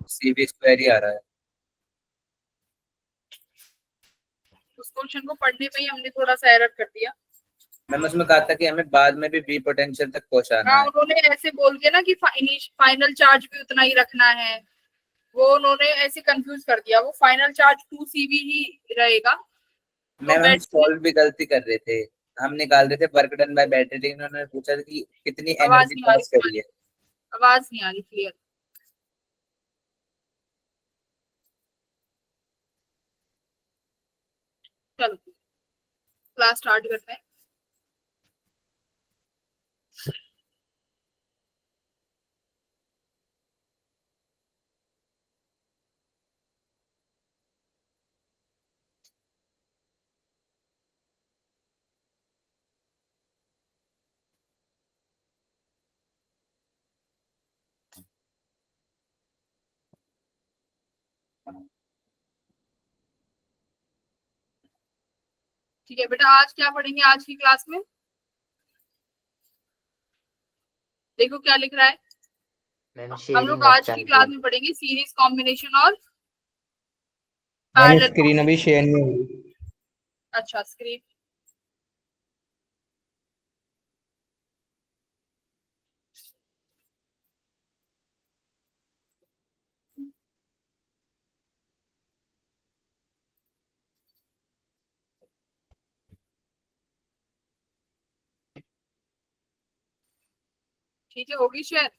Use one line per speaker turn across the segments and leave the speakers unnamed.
CV square ही आ रहा है।
उस क्वेश्चन को पढ़ने में ही हमने थोड़ा सा एरर कर दिया।
मैम उसमें कहा था कि हमें बाद में भी वी पोटेंशियल तक पहुंचाना
हाँ,
है।
उन्होंने ऐसे बोल के ना कि फाइनल चार्ज भी उतना ही रखना है, वो उन्होंने ऐसे कंफ्यूज कर दिया। वो फाइनल चार्ज 2 CV ही रहेगा। तो
मैम हम
बैटरी,
सॉल्व भी गलती कर रहे थे। हम निकाल रहे थे वर्क डन बाय बैटरी, उन्होंने पूछा था कि कितनी
आवाज
एनर्जी
नहीं आ रही
पास करी
तुम्हारी,
है।
आवाज नहीं आ रही क्लियर। चलो क्लास स्टार्ट करते हैं। ठीक है बेटा, आज क्या पढ़ेंगे आज की क्लास में? देखो क्या लिख रहा है।
मैम
हम लोग
शेयरिंग ऑफ
आज की क्लास
चार्जेस।
में पढ़ेंगे सीरीज कॉम्बिनेशन और
मैम
पैरेलल।
स्क्रीन अभी शेयर नहीं हुई।
अच्छा, स्क्रीन ठीक है, होगी share.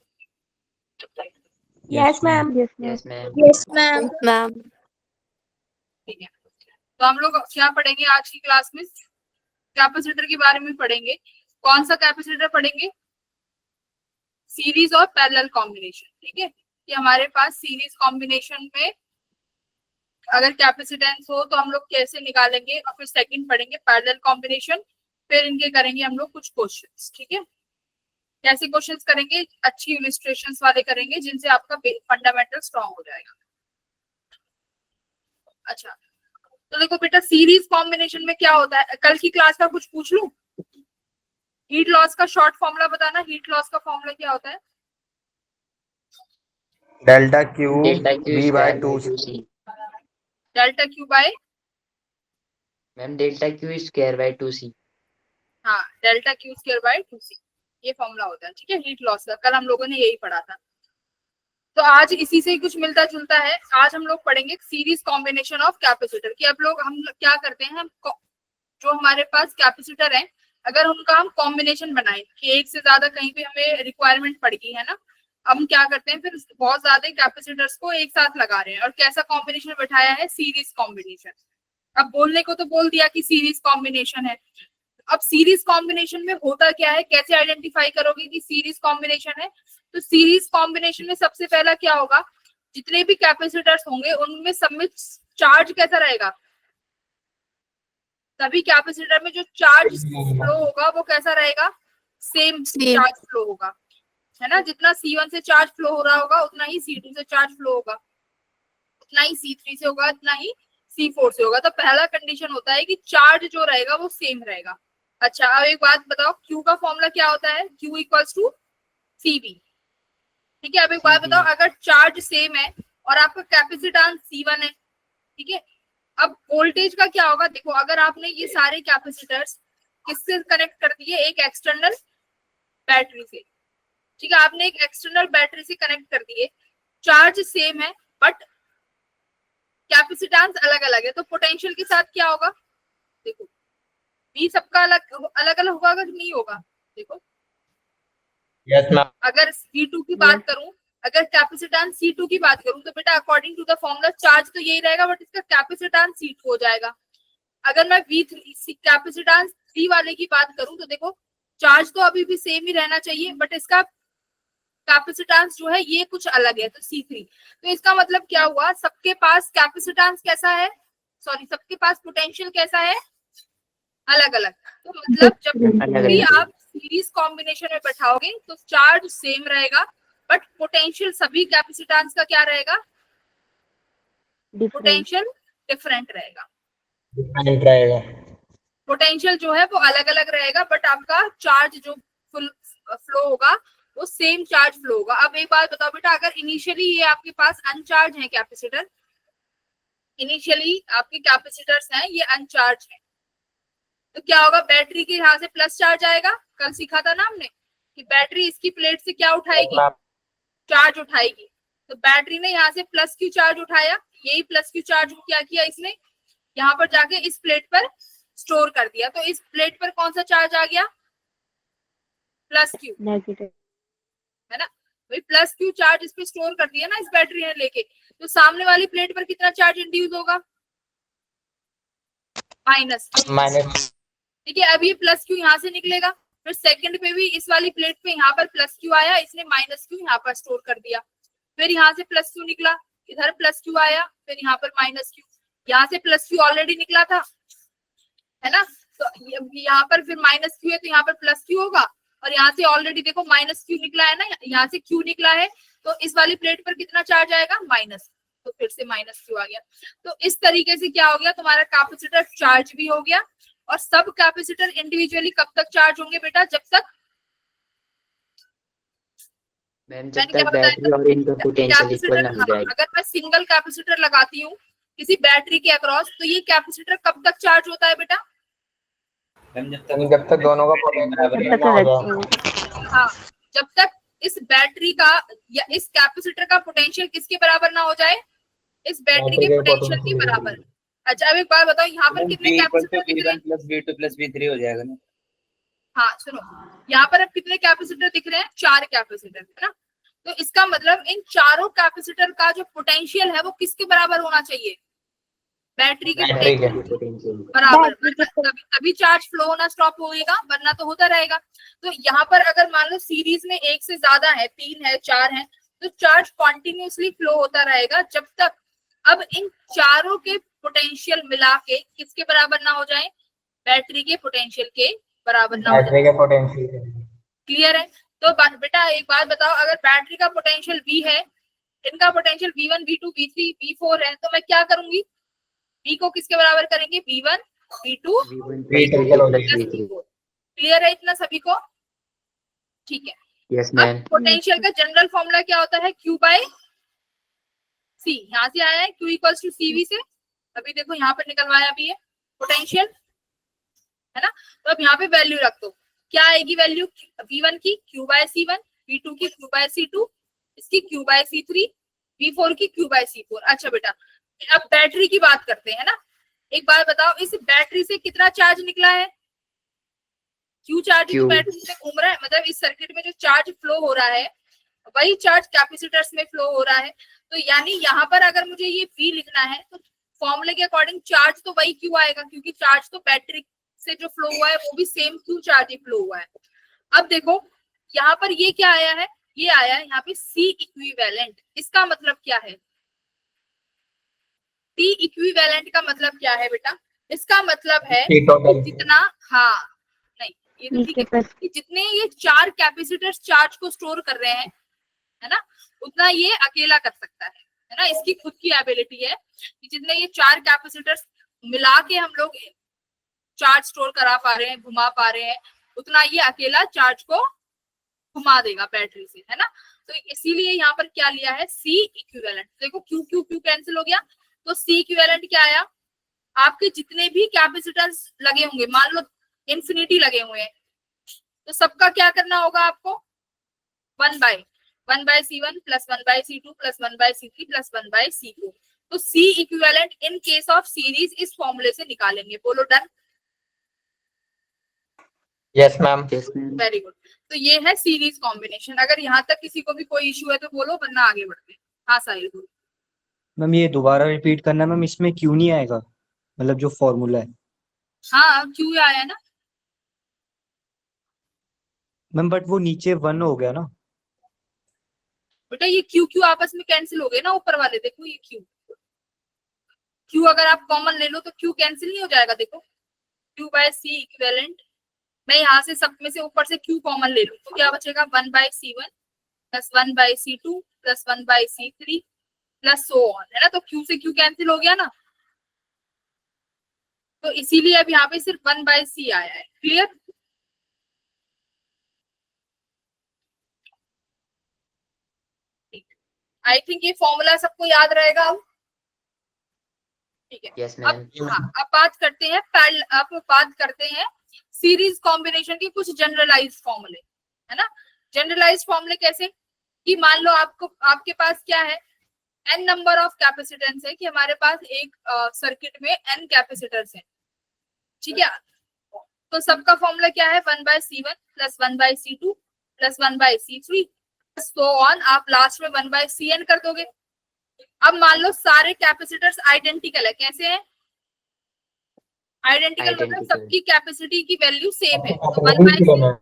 Yes ma'am.
Yes ma'am.
Yes ma'am. Ma'am
ठीक है, तो हम लोग क्या पढ़ेंगे आज की क्लास में? कैपेसिटर के बारे में पढ़ेंगे। कौन सा कैपेसिटर पढ़ेंगे? सीरीज और पैरेलल कॉम्बिनेशन। ठीक है, कि हमारे पास सीरीज कॉम्बिनेशन में अगर कैपेसिटेंस हो तो हम लोग कैसे निकालेंगे, और फिर सेकंड पढ़ेंगे पैरेलल कॉम्बिनेशन। फिर इनके करेंगे हम लोग कुछ क्वेश्चंस। ठीक है, कैसे क्वेश्चंस करेंगे? अच्छी इलिस्ट्रेशंस वाले करेंगे जिनसे आपका फंडामेंटल स्ट्रांग हो जाएगा। अच्छा, तो देखो बेटा, सीरीज कॉम्बिनेशन में क्या होता है, कल की क्लास का कुछ पूछ लूं? हीट लॉस का शॉर्ट फॉर्मूला बताना। हीट लॉस का फॉर्मूला क्या होता है?
Delta Q
delta Q
V by
square
two.
By 2c।
Delta Q by,
ma'am delta Q square by 2c।
हाँ, delta Q square by 2c, ये formula होता है। ठीक है, हीट लॉस का कल हम लोगों ने यही पढ़ा था। तो आज इसी से कुछ मिलता जुलता है। आज हम लोग पढ़ेंगे सीरीज कॉम्बिनेशन ऑफ कैपेसिटर। कि अब लोग हम क्या करते हैं, हम जो हमारे पास कैपेसिटर है, अगर उनका हम कॉम्बिनेशन बनाए कि एक से ज्यादा कहीं पे हमें रिक्वायरमेंट पड़ गई है ना, हम क्या करते हैं, फिर बहुत ज्यादा कैपेसिटर्स को एक साथ लगा रहे हैं। और कैसा कॉम्बिनेशन बैठाया है? Series combination. अब बोलने को तो बोल दिया कि सीरीज कॉम्बिनेशन है। अब सीरीज कॉम्बिनेशन में होता क्या है, कैसे आइडेंटिफाई करोगे कि सीरीज कॉम्बिनेशन है? तो सीरीज कॉम्बिनेशन में सबसे पहला क्या होगा, जितने भी कैपेसिटर्स होंगे उनमें सब में चार्ज कैसा रहेगा? सभी कैपेसिटर में जो चार्ज फ्लो होगा वो कैसा रहेगा? सेम चार्ज फ्लो होगा, है ना। जितना C1 से चार्ज फ्लो हो रहा होगा उतना ही C2 से चार्ज फ्लो होगा, उतना ही C3 से होगा, उतना ही C4 से होगा। तो पहला कंडीशन होता है कि चार्ज जो रहेगा वो सेम रहेगा। अच्छा, अब एक बात बताओ, Q का फॉर्मूला क्या होता है? Q equals to CV। ठीक है, अब एक बात बताओ, अगर चार्ज सेम है और आपका कैपेसिटेंस C1 है, ठीक है, अब वोल्टेज का क्या होगा? देखो, अगर आपने ये सारे कैपेसिटर्स किससे कनेक्ट कर दिए? एक एक्सटर्नल बैटरी से। ठीक है, आपने एक एक्सटर्नल बैटरी से कनेक्ट कर दिए, चार्ज सेम है बट कैपेसिटेंस अलग अलग है, तो पोटेंशियल के साथ क्या होगा? देखो, भी सबका अलग अलग अलग होगा कि नहीं होगा? देखो,
यस मैम।
अगर C2 की बात करूं, अगर कैपेसिटेंस C2 की बात करूं, तो बेटा according to the formula charge तो यही रहेगा बट इसका कैपेसिटेंस C2 हो जाएगा। अगर मैं V3 कैपेसिटेंस 3 वाले की बात करूं, तो देखो चार्ज तो अभी भी सेम ही रहना चाहिए बट इसका कैपेसिटेंस जो है ये कुछ अलग है, तो C3। तो इसका मतलब क्या हुआ, सबके पास कैपेसिटेंस कैसा है, सॉरी, सबके पास पोटेंशियल कैसा है? अलग अलग। तो मतलब जब भी आप सीरीज कॉम्बिनेशन में बैठाओगे तो चार्ज सेम रहेगा बट पोटेंशियल सभी कैपेसिटेंस का क्या रहेगा? पोटेंशियल डिफरेंट रहेगा।
डिफरेंट रहेगा।
पोटेंशियल जो है वो अलग अलग रहेगा बट आपका चार्ज जो फुल फ्लो होगा वो सेम चार्ज फ्लो होगा। अब एक बात बताओ बेटा, अगर इनिशियली ये आपके पास अनचार्ज है कैपेसिटर, इनिशियली आपके कैपेसिटर्स हैं ये अनचार्ज है, तो क्या होगा, बैटरी के यहाँ से प्लस चार्ज आएगा। कल सीखा था ना हमने कि बैटरी इसकी प्लेट से क्या
Yes,
उठाएगी,
ma'am.
चार्ज उठाएगी। तो बैटरी ने यहाँ से प्लस क्यू चार्ज उठाया, यही प्लस क्यू चार्ज क्या किया इसने, यहाँ पर जाके इस प्लेट पर स्टोर कर दिया। तो इस प्लेट पर कौन सा चार्ज आ गया, प्लस क्यू,
नेगेटिव।
है ना। भाई प्लस क्यू चार्ज इस पे स्टोर कर दिया ना इस बैटरी ने लेके, तो सामने वाली प्लेट पर कितना चार्ज इंड्यूस होगा, माइनस।
Minus.
ठीक है, अब ये प्लस क्यू यहाँ से निकलेगा, फिर सेकंड पे भी इस वाली प्लेट पे यहाँ पर प्लस क्यू आया, इसने माइनस क्यू यहाँ पर स्टोर कर दिया, फिर यहाँ से प्लस क्यू निकला, इधर प्लस क्यू आया, फिर यहाँ पर माइनस क्यू, यहाँ से प्लस क्यू ऑलरेडी निकला था, है ना। तो यहाँ पर फिर माइनस क्यू है तो यहाँ पर प्लस क्यू होगा, और यहाँ से ऑलरेडी देखो माइनस क्यू निकला है ना, यहाँ से क्यू निकला है, तो इस वाली प्लेट पर कितना चार्ज आएगा, माइनस, तो फिर से माइनस क्यू आ गया। तो इस तरीके से क्या हो गया, तुम्हारा कैपेसिटर चार्ज भी हो गया। और सब कैपेसिटर इंडिविजुअली कब तक चार्ज होंगे बेटा, जब तक,
मैम जब तक बैटरी और इनका पोटेंशियल इक्वल ना हो जाए।
अगर मैं सिंगल कैपेसिटर लगाती हूँ किसी बैटरी के अक्रॉस, तो ये कैपेसिटर कब तक चार्ज होता है बेटा,
जब तक दोनों का पोटेंशियल ना हो जाए।
हाँ, जब तक इस बैटरी का या इस कैपेसिटर का पोटेंशियल किसके बराबर ना हो जाए, इस बैटरी के पोटेंशियल के बराबर। अच्छा अब एक बात बताओ, यहाँ पर कितने कैपेसिटर दिख रहे हैं,
V1 + V2 + V3 हो जाएगा ना।
हाँ सुनो, यहाँ पर अब कितने कैपेसिटर दिख रहे हैं, 4 कैपेसिटर, है ना। तो इसका मतलब इन चारों कैपेसिटर का जो पोटेंशियल है वो किसके बराबर होना चाहिए, बैटरी के
बैटरी के
पोटेंशियल
बराबर, तभी चार्ज फ्लो होना स्टॉप होएगा, वरना तो होता रहेगा। तो यहाँ पर अगर मान लो सीरीज में एक से ज्यादा है, 3 है, 4 है, तो चार्ज कॉन्टिन्यूसली फ्लो होता रहेगा जब तक अब इन चारों के पोटेंशियल मिला के किसके बराबर ना हो जाए, बैटरी के पोटेंशियल के बराबर ना हो
बैटरी
जाए।
के पोटेंशियल।
क्लियर है। तो बेटा एक बात बताओ, अगर बैटरी का पोटेंशियल V है, इनका potential V1 V2 V3 V4 है, तो मैं क्या करूंगी, V को किसके बराबर करेंगे, V1 V2 V4। क्लियर है इतना सभी को, ठीक है।
Yes ma'am.
पोटेंशियल का जनरल फॉर्मूला क्या होता है, Q/C, यहाँ से आया है Q = CV से, अभी देखो यहाँ पर निकलवाया भी है पोटेंशियल, है ना। तो अब यहाँ पे वैल्यू रख दो, क्या आएगी वैल्यू, V1 की Q/C1, V2 की Q/C2, इसकी Q/C3, V4 की Q/C4। अच्छा बेटा अब बैटरी की बात करते हैं ना, एक बात बताओ, इस बैटरी से कितना चार्ज निकला है, Q चार्ज जो बैटरी से घूम रहा है, मतलब इस सर्किट में जो चार्ज फ्लो हो रहा है वही चार्ज कैपेसिटर्स में फ्लो हो रहा है। तो यानी यहाँ पर अगर मुझे ये V लिखना है तो फॉर्मूले के अकॉर्डिंग चार्ज तो वही Q आएगा, क्योंकि चार्ज तो बैटरी से जो फ्लो हुआ है वो भी सेम Q चार्ज ही फ्लो हुआ है। अब देखो यहाँ पर ये क्या आया है, ये आया है यहाँ पे C इक्विवेलेंट। इसका मतलब क्या है, C इक्विवेलेंट का मतलब क्या है बेटा, इसका मतलब है जितना, हाँ नहीं ये तो ठीक है, कि जितने ये 4 कैपेसिटर्स चार्ज को स्टोर कर रहे हैं, है ना, उतना ये अकेला कर सकता है ना। इसकी खुद की एबिलिटी है कि जितने ये 4 कैपेसिटर्स मिला के हम लोग चार्ज स्टोर करा पा रहे हैं, घुमा पा रहे हैं, उतना ये अकेला चार्ज को घुमा देगा बैटरी से, है ना। तो इसीलिए यहाँ पर क्या लिया है, C इक्विवेलेंट। देखो Q Q Q कैंसिल हो गया, तो C इक्विवेलेंट क्या आया, आपके जितने भी कैपेसिटर्स लगे होंगे, मान लो इंफिनिटी लगे हुए हैं, तो सबका क्या करना होगा आपको, 1/1/C1 + 1/C2 + 1/C3 + 1/C4। तो C equivalent in case of series इस फॉर्मूले से निकालेंगे। बोलो done.
Yes ma'am.
Very good. तो ये है सीरीज कॉम्बिनेशन। अगर यहाँ तक किसी को भी कोई इश्यू है तो बोलो, वरना आगे बढ़ते हैं। हाँ साहिल बोलो।
मैम ये दोबारा रिपीट करना मैम, इसमें क्यों नहीं आएगा, मतलब जो फॉर्मूला है।
हाँ क्यों आया ना
मैम बट वो नीचे 1 हो गया ना।
बेटा, ये क्यू क्यू आपस में कैंसिल हो गए ना, ऊपर वाले देखो, ये क्यू अगर आप कॉमन ले लो तो क्यू कैंसिल नहीं हो जाएगा। देखो Q/C इक्विवेलेंट, मैं यहाँ से सब में से ऊपर से Q कॉमन ले लूं तो क्या बचेगा, 1/C1 + 1/C2 + 1/C3 + so on, है ना। तो Q से Q कैंसिल हो गया ना, तो इसीलिए अब यहाँ पे सिर्फ 1/C आया है। क्लियर। आई थिंक ये फॉर्मूला सबको याद रहेगा अब, ठीक है।
यस
अब
मैम।
हाँ, अब बात करते हैं सीरीज कॉम्बिनेशन की कुछ जनरलाइज फॉर्मूले, है ना। जनरलाइज फॉर्मूले कैसे, कि मान लो आपके पास क्या है, n नंबर ऑफ कैपेसिटेंस है, कि हमारे पास एक सर्किट में n कैपेसिटर्स हैं, ठीक है। तो सबका फॉर्मूला क्या है, 1/C1 plus 1/C2 plus 1/C3 so on, आप लास्ट में 1/Cn कर दोगे। अब मान लो सारे कैपेसिटर्स आइडेंटिकल है, कैसे हैं, आइडेंटिकल मतलब
Identical.
सबकी कैपेसिटी की वैल्यू सेम है, तो
कैपेसिटी भी
1/C
सेम है।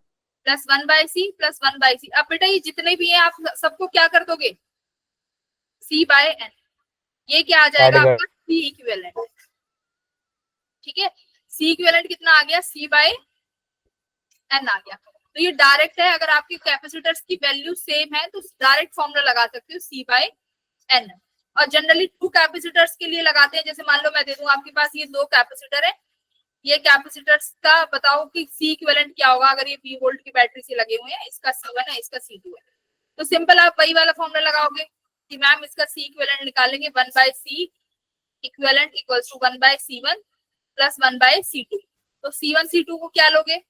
Plus 1/C plus 1/C। अब बेटा ये जितने भी हैं आप सबको क्या कर दोगे, C/n, ये क्या आ जाएगा
Add कर-
आपका C इक्विवेलेंट, ठीक है। C इक्विवेलेंट कितना आ गया, C/n आ गया। तो ये डायरेक्ट है, अगर आपके कैपेसिटर्स की वैल्यू सेम है तो डायरेक्ट फॉर्मूला लगा सकते हो C/n। और जनरली 2 कैपेसिटर्स के लिए लगाते हैं, जैसे मान लो मैं दे दूं आपके पास ये 2 कैपेसिटर है, ये कैपेसिटर्स का बताओ कि C इक्विवेलेंट क्या होगा, अगर ये 20 वोल्ट की बैटरी से लगे हुए हैं, इसका C1 है, इसका C2 है, तो सिंपल आप वही वाला फॉर्मूला लगाओगे कि मैम इसका C इक्विवेलेंट निकालेंगे, 1/C equivalent equals to 1/C1 plus 1/C2। तो C1 C2 को क्या लोगे,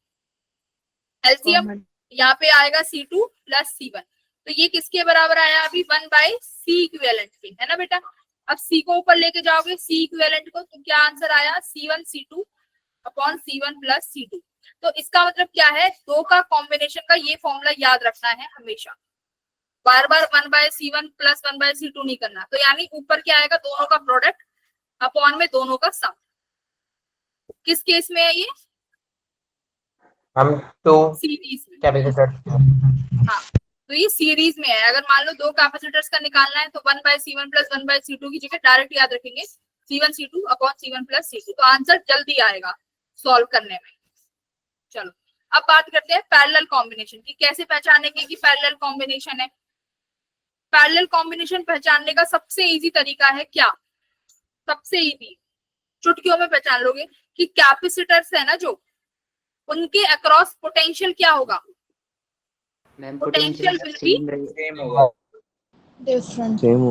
एलसीएम, यहाँ पे आएगा C2 प्लस C1, तो ये किसके बराबर आया अभी, 1/C इक्विवेलेंट के, है ना बेटा। अब C को ऊपर लेके जाओगे C इक्विवेलेंट को, तो क्या आंसर आया, C1 C2 upon C1 plus C2। तो इसका मतलब क्या है, 2 का कॉम्बिनेशन का ये फॉर्मूला याद रखना है हमेशा, बार बार 1/C1 प्लस 1/C2 नहीं करना। तो यानी ऊपर क्या आएगा, दोनों का प्रोडक्ट अपॉन में दोनों का सम। किस केस में है ये,
हम तो
सीरीज में।
कैपेसिटर
हाँ, तो ये सीरीज में है। अगर मान लो 2 कैपेसिटर्स का निकालना है तो 1/C1 प्लस 1/C2 की जगह डायरेक्ट याद रखेंगे C1 C2 upon C1 plus C2, तो आंसर जल्दी आएगा सॉल्व करने में। चलो अब बात करते हैं पैरेलल कॉम्बिनेशन की, कैसे पहचानेंगे कि पैरेलल कॉम्बिनेशन है। पैरेलल कॉम्बिनेशन पहचानने का सबसे इजी तरीका है क्या, सबसे इजी, चुटकियों में पहचान लोगे कि कैपेसिटर्स है ना जो, उनके अक्रॉस पोटेंशियल क्या होगा,
ma'am
potential
potential
will be
same रहेगा,
सेम होगा।
सेम।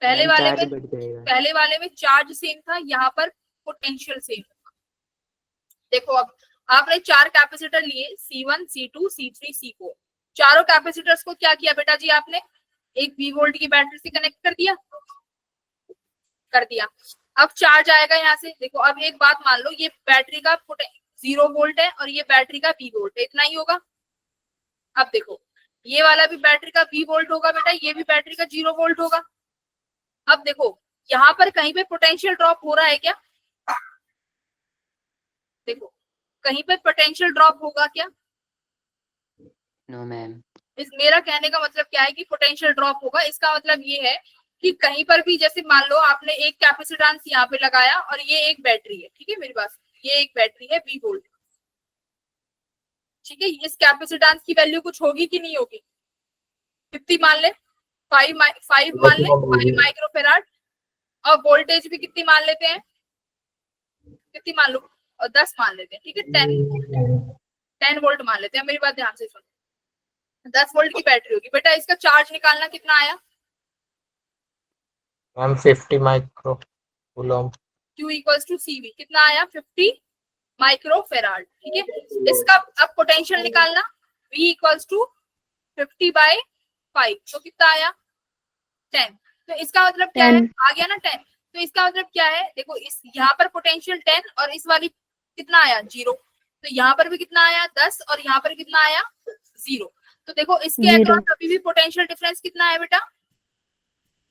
पहले
मैम
वाले
चार्ज
में
बढ़ जाएगा।
पहले वाले में चार्ज सेम था, यहाँ पर पोटेंशियल सेम। देखो अब आपने 4 कैपेसिटर लिए, C1 C2 C3 C4, चारों कैपेसिटर्स को क्या किया बेटा जी आपने, एक 20 वोल्ट की बैटरी से कनेक्ट कर दिया। अब चार्ज आएगा यहाँ से, देखो अब एक बात मान लो, ये बैटरी का 0 वोल्ट है और ये बैटरी का 20 वोल्ट है, इतना ही होगा। अब देखो ये वाला भी बैटरी का 20 वोल्ट होगा बेटा, ये भी बैटरी का 0 वोल्ट होगा। अब देखो यहाँ पर कहीं पे पोटेंशियल ड्रॉप हो रहा है क्या, देखो कहीं पे पोटेंशियल ड्रॉप होगा क्या,
नो मैम।
इस मेरा कहने का मतलब क्या है कि पोटेंशियल ड्रॉप होगा, इसका मतलब ये है कि कहीं पर भी, जैसे मान लो आपने एक कैपेसिटेंस यहाँ पे लगाया और ये एक बैटरी है, ठीक है मेरे पास, ये एक बैटरी है 20 वोल्ट, ठीक है। इस कैपेसिटेंस की वैल्यू कुछ होगी कि नहीं होगी, कितनी मान ले, 5 मान ले, 5 माइक्रोफेराड, और वोल्टेज भी कितनी मान लेते हैं, कितनी मान लो, और 10 मान लेते हैं, ठीक है, 10 वोल्ट मान लेते हैं। मेरी बात ध्यान से सुनो, 10 वोल्ट की बैटरी होगी बेटा, इसका चार्ज निकालना कितना आया,
हम 50 micro coulomb.
Q equals to CV कितना आया, 50 माइक्रोफेराड, ठीक है। इसका अब पोटेंशियल निकालना, V इक्वल्स टू 50/5, तो कितना आया 10। तो इसका मतलब क्या है, आ गया ना 10। तो इसका मतलब क्या है, देखो इस यहाँ पर पोटेंशियल 10 और इस वाली कितना आया 0, तो यहाँ पर भी कितना आया 10 और यहाँ पर कितना आया 0। तो देखो इसके अक्रॉस अभी भी पोटेंशियल डिफरेंस कितना है बेटा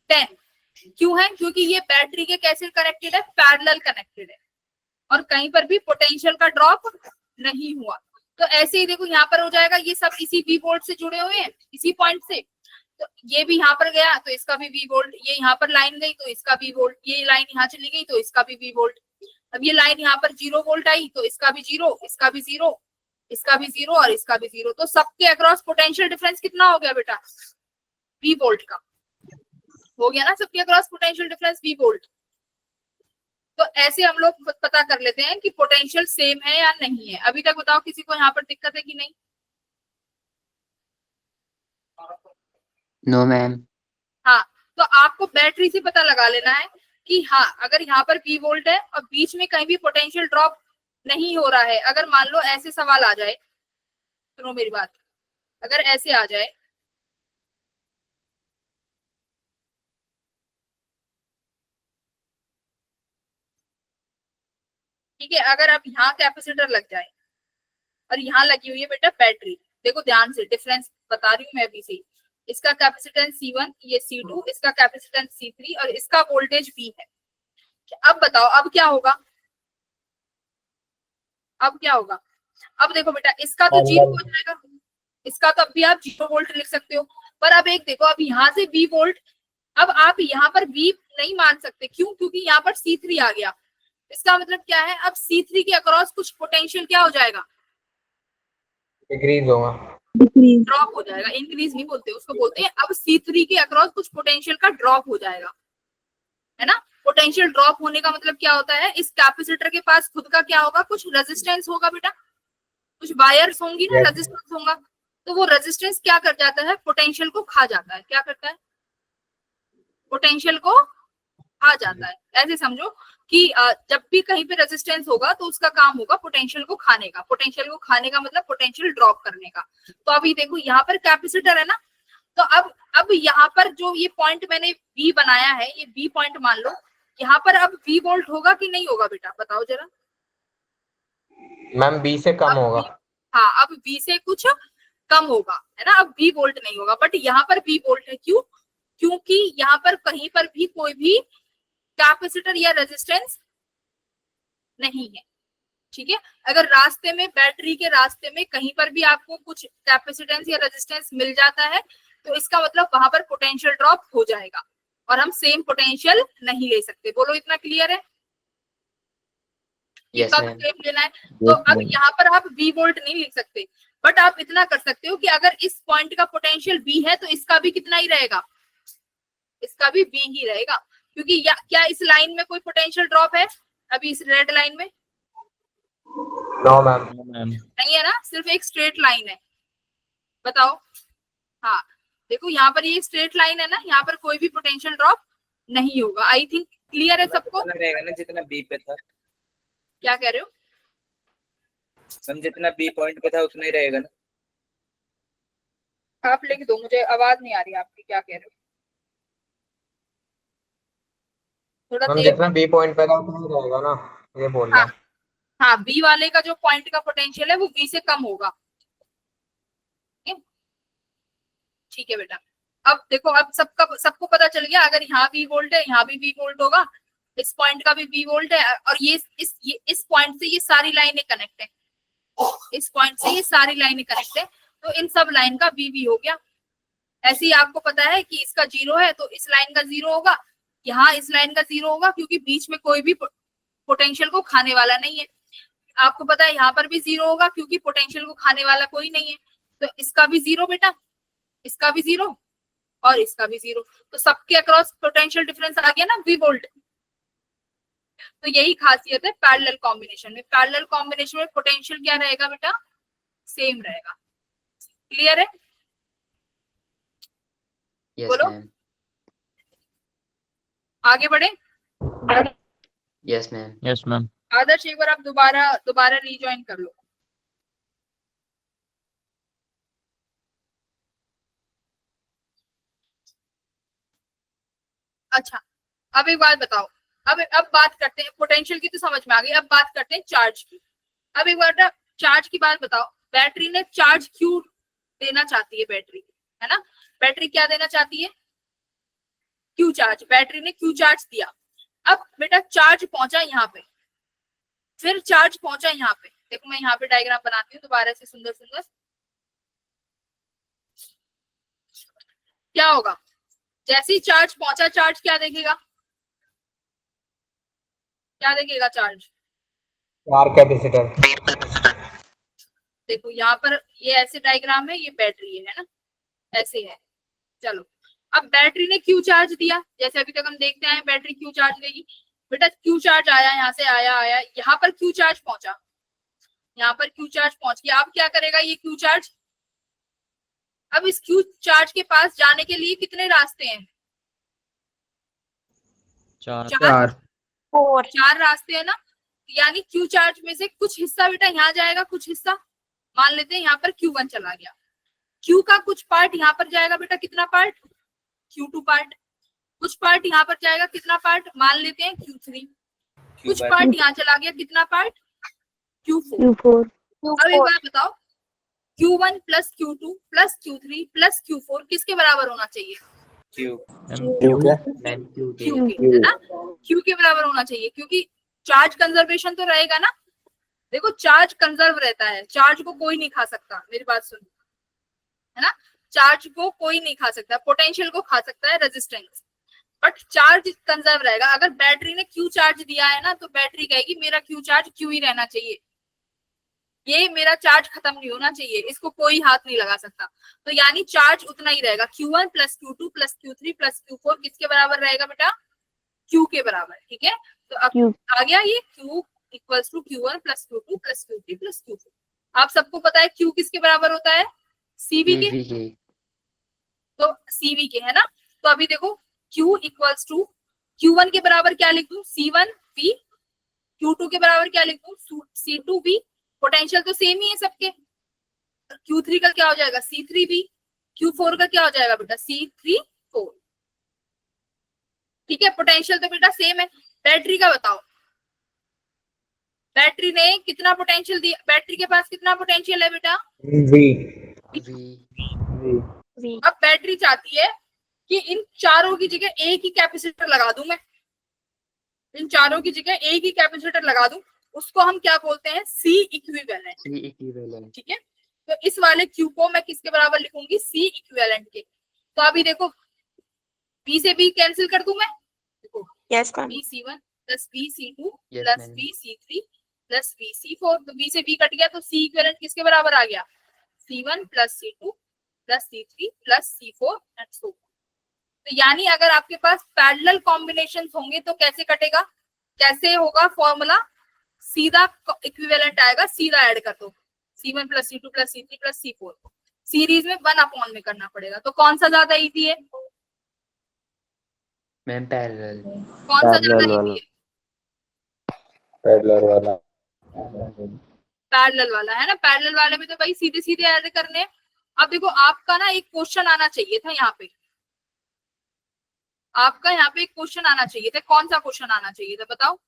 10। क्यों है, क्योंकि ये बैटरी के कैसे कनेक्टेड है, पैरेलल कनेक्टेड है, और कहीं पर भी पोटेंशियल का ड्रॉप नहीं हुआ। तो ऐसे ही देखो यहाँ पर हो जाएगा, ये सब इसी V वोल्ट से जुड़े हुए हैं, इसी पॉइंट से, तो ये भी यहाँ पर गया तो इसका भी V वोल्ट, ये यहाँ पर लाइन गई तो इसका भी वोल्ट, ये लाइन यहाँ चली गई तो इसका भी V वोल्ट। अब ये लाइन यहाँ पर 0 वोल्ट आई तो इसका भी 0, इसका भी 0, इसका भी 0 और इसका भी 0। तो सबके अक्रॉस पोटेंशियल डिफरेंस कितना हो गया बेटा V वोल्ट का, हो गया ना सबके across potential difference V volt. तो ऐसे हम लोग पता कर लेते हैं कि पोटेंशियल सेम है या नहीं है। अभी तक बताओ किसी को यहाँ पर दिक्कत है कि नहीं,
नो मैम।
हाँ तो आपको बैटरी से पता लगा लेना है कि हाँ, अगर यहाँ पर V वोल्ट है और बीच में कहीं भी पोटेंशियल ड्रॉप नहीं हो रहा है, अगर मान लो ऐसे सवाल आ जाए, सुनो मेरी बात, अगर ऐसे आ जाए ठीक है, अगर अब यहाँ कैपेसिटर लग जाए और यहाँ लगी हुई है बेटा बैटरी, देखो ध्यान से डिफरेंस बता रही हूँ मैं अभी से, इसका कैपेसिटेंस C1, ये C2, इसका कैपेसिटेंस C3 और इसका वोल्टेज V है। अब बताओ अब क्या होगा, अब क्या होगा? अब देखो बेटा, इसका तो 0 हो जाएगा, इसका तो अब भी आप 0 वोल्ट लिख सकते हो, पर अब एक देखो, अब यहाँ से V वोल्ट, अब आप यहाँ पर V नहीं मान सकते, क्यों? क्योंकि यहाँ पर C3 आ गया। इसका मतलब क्या है, अब C3 के अक्रॉस कुछ पोटेंशियल क्या हो जाएगा,
डिक्रीज होगा,
ड्रॉप हो जाएगा। इंक्रीज नहीं बोलते उसको, बोलते हैं अब C3 के अक्रॉस कुछ पोटेंशियल का ड्रॉप हो जाएगा, है ना। पोटेंशियल ड्रॉप होने का मतलब क्या होता है, इस कैपेसिटर के पास खुद का क्या होगा, कुछ रेजिस्टेंस होगा बेटा, कुछ वायर्स होंगी ना, रेजिस्टेंस होगा, तो वो रेजिस्टेंस क्या कर जाता है, पोटेंशियल को खा जाता है। क्या करता है, पोटेंशियल को खा जाता है। ऐसे समझो कि जब भी कहीं पे रेजिस्टेंस होगा तो उसका काम होगा पोटेंशियल को खाने का। पोटेंशियल को खाने का मतलब पोटेंशियल ड्रॉप करने का। तो अभी देखो यहाँ पर कैपेसिटर है ना, तो अब यहाँ पर जो ये पॉइंट मैंने V बनाया है, ये V पॉइंट मान लो, यहाँ पर अब V वोल्ट होगा कि नहीं होगा बेटा, बताओ जरा।
मैम B से कम होगा।
हाँ, अब V से कुछ कम होगा, है ना। अब V वोल्ट नहीं होगा, बट यहाँ पर V वोल्ट है। क्यों? क्योंकि यहाँ पर कहीं पर भी कोई भी कैपेसिटर या रेजिस्टेंस नहीं है, ठीक है। अगर रास्ते में, बैटरी के रास्ते में कहीं पर भी आपको कुछ कैपेसिटेंस या रेजिस्टेंस मिल जाता है, तो इसका मतलब वहां पर पोटेंशियल ड्रॉप हो जाएगा और हम सेम पोटेंशियल नहीं ले सकते। बोलो, इतना क्लियर है?
Yes,
सेम लेना है। तो अब यहाँ पर आप V वोल्ट नहीं लिख सकते, बट आप इतना कर सकते हो कि अगर इस पॉइंट का पोटेंशियल V है तो इसका भी कितना ही रहेगा, इसका भी V ही रहेगा। क्योंकि क्या इस लाइन में कोई पोटेंशियल ड्रॉप है अभी, इस रेड लाइन में?
नो मैम,
नहीं है ना, सिर्फ एक स्ट्रेट लाइन है। बताओ, हाँ देखो यहाँ पर ये स्ट्रेट लाइन है ना, यहाँ पर कोई भी पोटेंशियल ड्रॉप नहीं होगा। आई थिंक क्लियर है सबको?
रहेगा ना जितना B पे था।
क्या कह रहे हो?
हम जितना B पॉइंट पे था उतना ही रहेगा ना।
आप लिख दो, मुझे आवाज नहीं आ रही आपकी, क्या कह रहे हो? थोड़ा
हम
तेज।
जितना B पॉइंट पे था उतना ही रहेगा ना, ये बोल रहा
हाँ हाँ, बी वाले का जो पॉइंट का पोटेंशियल है वो बी से कम होगा। ठीक है बेटा, अब देखो, अब सबको पता चल गया, अगर यहाँ भी वोल्ट है, यहाँ भी V वोल्ट होगा, इस पॉइंट का भी V वोल्ट है, और ये इस पॉइंट से ये सारी लाइनें कनेक्ट है, इस पॉइंट से ये सारी लाइनें कनेक्ट है, तो इन सब लाइन का V हो गया। ऐसे ही आपको पता है कि इसका 0 है तो इस लाइन का 0 होगा, यहाँ इस लाइन का 0 होगा, क्योंकि बीच में कोई भी पोटेंशियल को खाने वाला नहीं है। आपको पता है यहाँ पर भी 0 होगा, क्योंकि पोटेंशियल को खाने वाला कोई नहीं है, तो इसका भी 0 बेटा, इसका भी 0 और इसका भी 0, तो सबके अक्रॉस पोटेंशियल डिफरेंस आ गया ना, V वोल्ट। तो यही खासियत है पैरेलल कॉम्बिनेशन में। पैरेलल कॉम्बिनेशन में पोटेंशियल क्या रहेगा बेटा, सेम रहेगा। क्लियर है?
Yes,
बोलो,
ma'am.
आगे बढ़े।
Yes, ma'am.
Yes ma'am.
आदर्श, एक बार आप दोबारा रीजॉइन कर लो। अच्छा, अब एक बात बताओ, अब बात करते हैं, पोटेंशियल की तो समझ में आ गई, अब बात करते हैं चार्ज की। अब एक बार चार्ज की बात बताओ, बैटरी ने चार्ज क्यों देना चाहती है, बैटरी, है ना, बैटरी क्या देना चाहती है, क्यू चार्ज। बैटरी ने क्यू चार्ज दिया, अब बेटा चार्ज पहुंचा यहाँ पे, फिर चार्ज पहुंचा यहाँ पे। देखो मैं यहाँ पे डायग्राम बनाती हूँ दोबारा से, सुंदर सुंदर। क्या होगा, जैसे ही चार्ज पहुंचा, चार्ज क्या देखेगा, क्या देखेगा चार्ज?
चार कैपेसिटर।
देखो यहाँ पर ये ऐसे डायग्राम है, ये बैटरी है ना, ऐसे है। चलो, अब बैटरी ने क्यू चार्ज दिया, जैसे अभी तक हम देखते हैं बैटरी क्यू चार्ज देगी। बेटा क्यू चार्ज आया, यहाँ से आया, यहाँ पर क्यू चार्ज पहुंचा, यहाँ पर क्यू चार्ज पहुंच गया। अब क्या करेगा ये क्यू चार्ज? अब इस क्यू चार्ज के पास जाने के लिए कितने रास्ते हैं, चार चार रास्ते है ना, यानी क्यू चार्ज में से कुछ हिस्सा बेटा यहाँ जाएगा, कुछ हिस्सा मान लेते हैं यहाँ पर Q1 चला गया, Q का कुछ पार्ट यहाँ पर जाएगा बेटा, कितना पार्ट, Q2 पार्ट, कुछ पार्ट यहाँ पर जाएगा, कितना पार्ट मान लेते हैं Q3, कुछ पार्ट यहाँ चला गया, कितना पार्ट Q4। अब एक बार बताओ, Q1 plus Q2 plus Q3 plus Q4 किसके बराबर होना चाहिए,
क्यू
मैम क्यू
Q के, है ना, Q के बराबर होना चाहिए, क्योंकि चार्ज कंजर्वेशन तो रहेगा ना। देखो चार्ज कंजर्व रहता है, चार्ज को कोई नहीं खा सकता, मेरी बात सुनो, है ना, चार्ज को कोई नहीं खा सकता, पोटेंशियल को खा सकता है रेजिस्टेंस, बट चार्ज कंजर्व रहेगा। अगर बैटरी ने क्यू चार्ज दिया है ना, तो बैटरी कहेगी मेरा क्यू चार्ज क्यू ही रहना चाहिए, ये मेरा चार्ज खत्म नहीं होना चाहिए, इसको कोई हाथ नहीं लगा सकता। तो यानी चार्ज उतना ही रहेगा, Q1 plus Q2 plus Q3 plus Q4 किसके बराबर रहेगा बेटा, Q के बराबर, ठीक है। तो अब आ गया ये Q equals to Q1 plus Q2 plus Q3 plus Q4। आप सबको पता है Q किसके बराबर होता है, CV के, तो CV के, है ना। तो अभी देखो Q इक्वल्स टू Q1 के बराबर क्या लिख दूं, C1V, Q2 के बराबर क्या लिख दूं, C2V, पोटेंशियल तो सेम ही है सबके। Q3 का क्या हो जाएगा, C3V, Q4 का क्या हो जाएगा बेटा, C34, ठीक है, पोटेंशियल तो बेटा सेम है। बैटरी का बताओ, बैटरी ने कितना पोटेंशियल दिया, बैटरी के पास कितना पोटेंशियल है बेटा, अब बैटरी चाहती है कि इन चारों की जगह एक ही कैपेसिटर लगा दूं मैं, इन चारों की जगह एक ही कैपेसिटर लगा दूं, उसको हम क्या बोलते हैं, C इक्विवेलेंट, ठीक है। तो इस वाले Q को मैं किसके बराबर लिखूंगी, C इक्विवेलेंट के। तो अभी देखो B से B कैंसिल कर दूं मैं, देखो BC1 plus BC2 plus BC3 plus BC4, तो B से B कट गया, तो C इक्विवेलेंट किसके बराबर आ गया, C1 plus C2 plus C3 plus C4 and so on. तो यानी अगर आपके पास पैरेलल कॉम्बिनेशन होंगे तो कैसे कटेगा, कैसे होगा फॉर्मूला, सीधा इक्विवेलेंट आएगा, सीधा ऐड कर दो, C1 plus C2 plus C3 plus C4, series में 1 में करना पड़ेगा। तो कौन सा ज्यादा इजी है
मैम, पैरेलल।
कौन सा ज्यादा इजी है,
पैरेलल वाला,
पैरेलल वाला, है ना। पैरेलल वाले में तो भाई सीधे सीधे ऐड करने हैं। अब देखो आपका ना एक क्वेश्चन आना चाहिए था यहाँ पे, आपका यहाँ पे एक क्वेश्चन आना चाहिए था, कौन सा क्वेश्चन आना चाहिए था बताओ,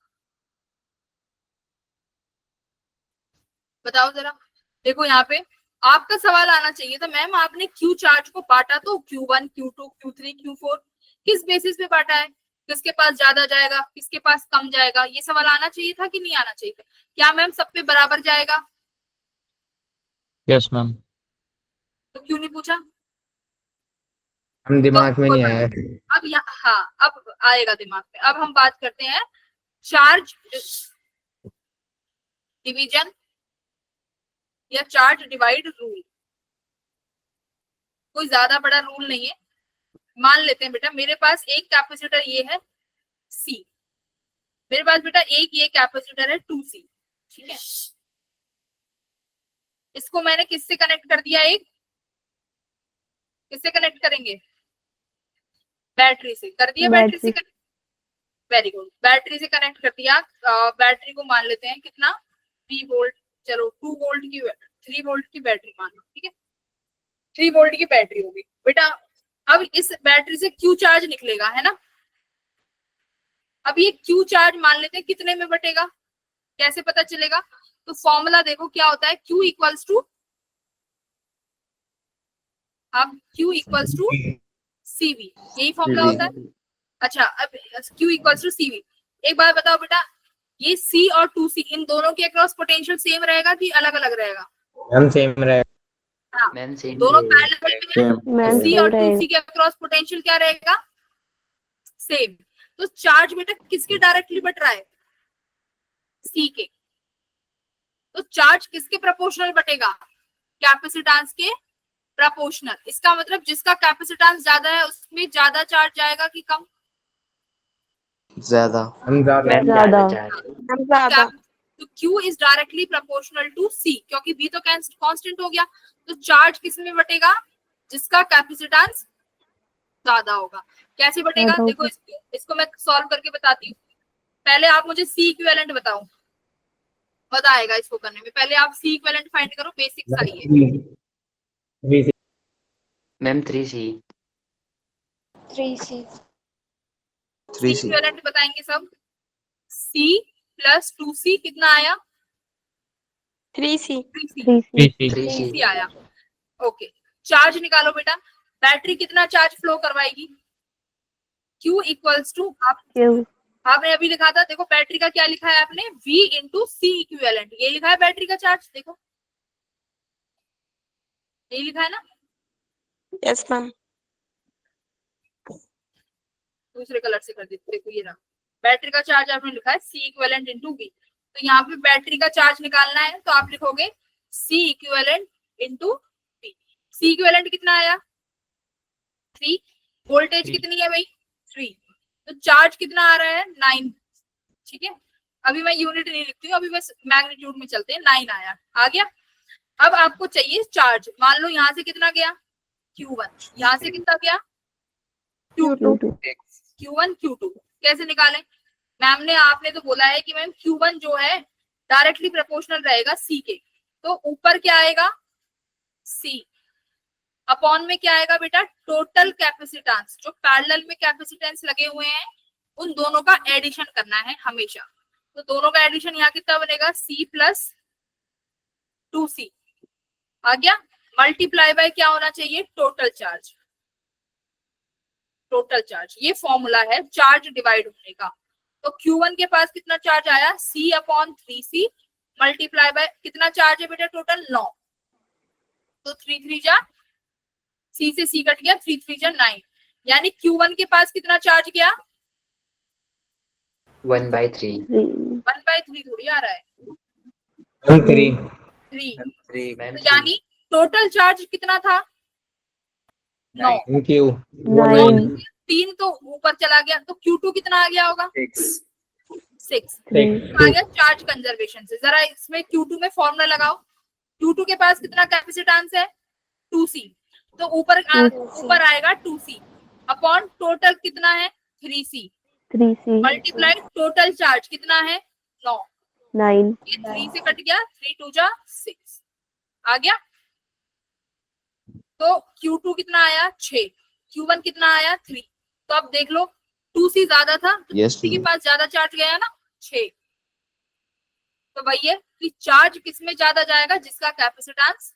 बताओ जरा। देखो यहाँ पे आपका सवाल आना चाहिए था, मैम आपने क्यू चार्ज को बांटा तो Q1 Q2 Q3 Q4 किस बेसिस पे बांटा है, किसके पास ज्यादा जाएगा किसके पास कम जाएगा, ये सवाल आना चाहिए था कि नहीं आना चाहिए था। क्या मैम सब पे बराबर जाएगा,
यस मैम।
तो क्यों नहीं पूछा,
हम दिमाग में नहीं आया।
अब यहाँ, हाँ अब आएगा दिमाग में। अब हम बात करते हैं चार्ज डिवीजन या चार्ज डिवाइड रूल। कोई ज्यादा बड़ा रूल नहीं है, मान लेते हैं बेटा मेरे पास एक कैपेसिटर ये है C, मेरे पास बेटा एक ये कैपेसिटर है 2C, ठीक है। इसको मैंने किससे कनेक्ट कर दिया, एक किससे कनेक्ट करेंगे, बैटरी से कर दिया, बैटरी से कनेक्ट, वेरी गुड, बैटरी से कनेक्ट कर दिया। बैटरी को मान लेते हैं कितना 3 वोल्ट, चलो 2 वोल्ट की 3 वोल्ट की बैटरी मान लो, ठीक है 3 वोल्ट की बैटरी होगी बेटा। अब इस बैटरी से क्यू चार्ज निकलेगा, है ना। अब ये क्यू चार्ज मान लेते हैं कितने में बटेगा, कैसे पता चलेगा, तो फॉर्मूला देखो क्या होता है, Q इक्वल्स टू, अब Q इक्वल्स टू CV, यही फॉर्मूला होता है। अच्छा अब Q इक्वल्स टू CV, एक बार बताओ बेटा ये C और 2C इन दोनों के अक्रॉस पोटेंशियल सेम रहेगा कि अलग अलग रहेगा,
हम सेम रहेगा,
हाँ
मैम सेम
दोनों पैरेलल में है, C और 2C के अक्रॉस पोटेंशियल क्या रहेगा, सेम। तो चार्ज बेटा किसके डायरेक्टली बट रहा है, C के, तो चार्ज किसके प्रोपोर्शनल बटेगा, कैपेसिटेंस के प्रोपोर्शनल। इसका मतलब जिसका कैपेसिटेंस ज्यादा है उसमें ज्यादा चार्ज जाएगा कि कम,
ज्यादा, हम
ज्यादा। तो Q is directly proportional to C, क्योंकि B तो कांस्टेंट हो गया, तो चार्ज किस में बटेगा, जिसका कैपेसिटेंस ज्यादा होगा। कैसे बटेगा,
ज्यादा
देखो इसको मैं सॉल्व करके बताती हूँ। पहले आप मुझे सी इक्विवेलेंट बताओ, मजा आएगा इसको करने में। पहले आप सी इक्विवेलेंट फाइंड करो, बेसिक्स आई है।
Ma'am 3C।
3C।
सी इक्विवेलेंट बताएंगे सब। C प्लस 2C कितना आया?
3C।
3C
3C।
आया। ओके, चार्ज निकालो बेटा। बैटरी कितना चार्ज फ्लो करवाएगी? Q इक्वल्स टू, आपने अभी लिखा था, देखो बैटरी का क्या लिखा है आपने, V इंटू सी इक्विवेलेंट, ये लिखा है बैटरी का चार्ज, देखो ये लिखा है ना।
Yes ma'am.
दूसरे कलर से कर देते, देखो ये रहा बैटरी का चार्ज, आपने लिखा है C इक्विवेलेंट इंटू V। तो यहाँ पे बैटरी का चार्ज निकालना है, तो आप लिखोगे C equivalent into V। C equivalent कितना आया? 3। वोल्टेज कितनी है भाई? 3। तो चार्ज कितना आ रहा है? 9। ठीक है, अभी मैं यूनिट नहीं लिखती हूँ, अभी बस मैग्नीट्यूड में चलते हैं। 9 आया, आ गया। अब आपको चाहिए चार्ज। मान लो यहाँ से कितना गया? Q1। यहाँ से कितना गया? Q2। Q1 Q2 कैसे निकालें? मैम ने, आपने तो बोला है कि मैम Q1 जो है डायरेक्टली प्रोपोर्शनल रहेगा C के, तो ऊपर क्या आएगा? C अपॉन में क्या आएगा बेटा? Total capacitance. जो पैरेलल में कैपेसिटेंस लगे हुए हैं उन दोनों का एडिशन करना है हमेशा। तो दोनों का एडिशन यहाँ कितना बनेगा? C प्लस 2C आ गया। मल्टीप्लाई बाय क्या होना चाहिए? Total charge. टोटल चार्ज, ये फॉर्मूला है चार्ज डिवाइड होने का। तो Q1 के पास कितना चार्ज आया? C upon 3C multiply by कितना चार्ज है बेटा? टोटल 9। तो 3 3 जा, C से C कट गया, 3 3 जा 9। यानी Q1 के पास कितना चार्ज गया?
1/3।
1/3 थोड़ी आ रहा है,
3
3।
मैम
तो यानी टोटल चार्ज कितना था? 9।
क्यू
3 तो ऊपर चला गया, तो Q2 कितना आ गया होगा? 6 आ गया चार्ज कंजर्वेशन से। जरा इसमें Q2 में फॉर्मूला लगाओ। Q2 के पास कितना कैपेसिटेंस है? 2C। तो ऊपर आएगा 2C अपॉन टोटल कितना है? 3C मल्टीप्लाई टोटल चार्ज कितना है? 9। ये 3 से कट गया, 3 2 जा 6 आ गया। तो Q2 कितना आया? 6। Q1 कितना आया? 3। तो अब देख लो 2C ज्यादा था, तो 2C के पास ज्यादा चार्ज गया ना, 6। तो वही है कि चार्ज किस में ज्यादा जाएगा? जिसका कैपेसिटेंस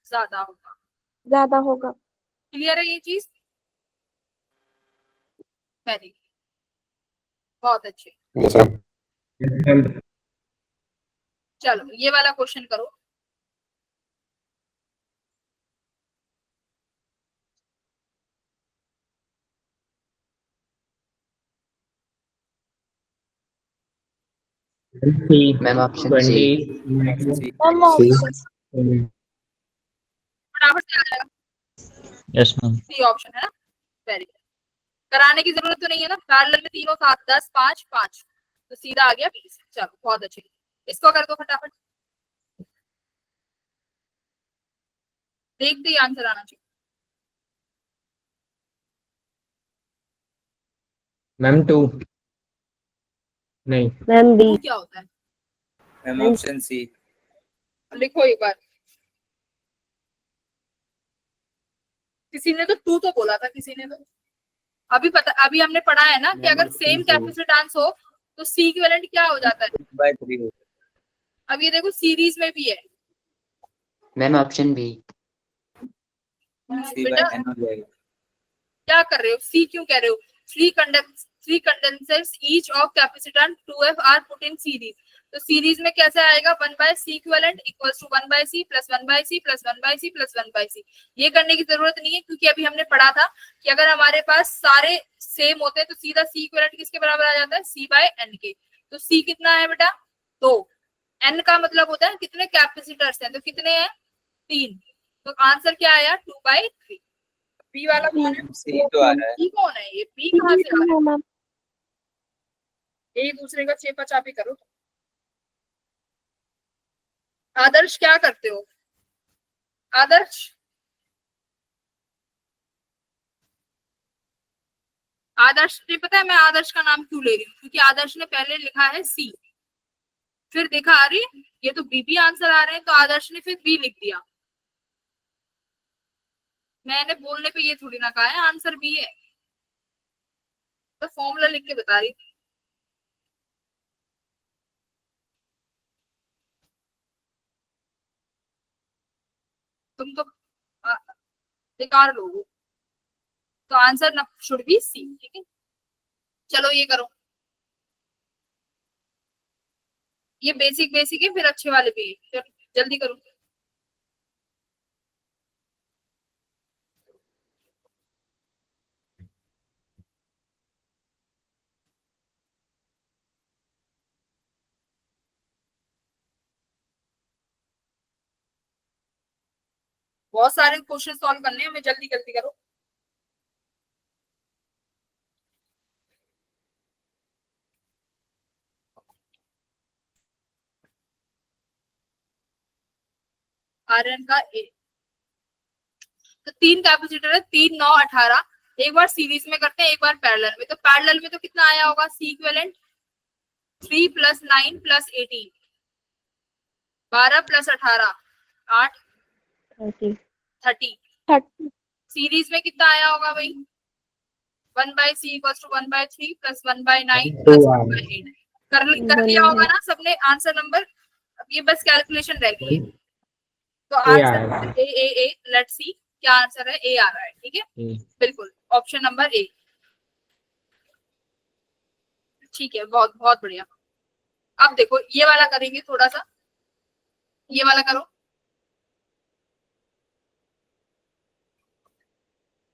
ज्यादा होगा। क्लियर है ये चीज? वेरी, बहुत अच्छे। चलो ये वाला क्वेश्चन करो।
Ma'am option C।
फटाफट से आ जाएगा।
Yes ma'am.
सी ऑप्शन है ना, वेरी गुड। कराने की जरूरत तो नहीं है ना, पैरेलल में तीनों 7 10 5 5, तो सीधा आ गया 20। चलो बहुत अच्छे, इसको कर दो फटाफट, देखते ही आंसर आना चाहिए।
मैम 2 नहीं
मैम बी।
क्या होता है?
Ma'am option C.
लिखो एक बार। किसी ने तो 2 तो बोला था, किसी ने तो अभी हमने पढ़ा है ना कि अगर सेम कैपेसिटेंस हो तो C इक्विवेलेंट क्या हो जाता है?
2/3 होता
अब ये देखो सीरीज में भी है
मैम ऑप्शन B।
है।
बेटा,
C/N हो जाएगा।
क्या कर रहे हो? C क्यों कह रहे हो? three condensers each of capacitance 2F are put in series। तो सीरीज में कैसे आएगा? 1/C equivalent equals to 1/C plus 1/C plus 1/C plus 1/C। ये करने की जरूरत नहीं है, क्योंकि अभी हमने पढ़ा था कि अगर हमारे पास सारे सेम होते हैं तो सीधा C इक्विवेलेंट किसके बराबर आ जाता है? C/N के। तो C कितना है बेटा? 2। N का मतलब होता है कितने कैपेसिटर्स हैं, तो कितने हैं? 3। तो आंसर क्या आया? 2/3। बी वाला कौन है?
सी तो आ रहा है।
बी कौन है? ये बी कहाँ से आ रहा है? एक दूसरे का चेपा चापी करो। आदर्श क्या करते हो? आदर्श आदर्श ने, पता है मैं आदर्श का नाम क्यों ले रही हूँ, क्योंकि आदर्श ने पहले लिखा है सी, फिर देखा अरे ये तो बी आंसर आ रहे हैं, तो आदर्श ने फिर बी लिख दिया। मैंने बोलने पे ये थोड़ी ना कहा है आंसर बी है, तो फॉर्मूला लिख के बता रही थी। तुम तो आ, बेकार लोग हो। तो आंसर शुड बी सी, ठीक है। चलो ये करो, ये बेसिक बेसिक है, फिर अच्छे वाले भी है। चलो जल्दी करो। बहुत सारे क्वेश्चन सॉल्व करने हैं, हमें जल्दी जल्दी करो। आयरन का ए, तो 3 कैपेसिटर है, 3 9 18। एक बार सीरीज में करते हैं, एक बार पैरेलल में। तो पैरेलल में तो कितना आया होगा, सी इक्विवेलेंट 3 + 9 + 18, 12 + 18 8 30।
30
सीरीज में कितना आया होगा भाई, 1/c = 1/3 + 1/9 + 1/8। कर लिया होगा ना सबने आंसर नंबर, अब ये बस कैलकुलेशन रह गई है। तो answer A A A, let's see क्या आंसर है। ए आ रहा है, ठीक है, बिल्कुल ऑप्शन नंबर ए। ठीक है, बहुत बहुत बढ़िया। अब देखो ये वाला करेंगे थोड़ा सा, ये वाला करो,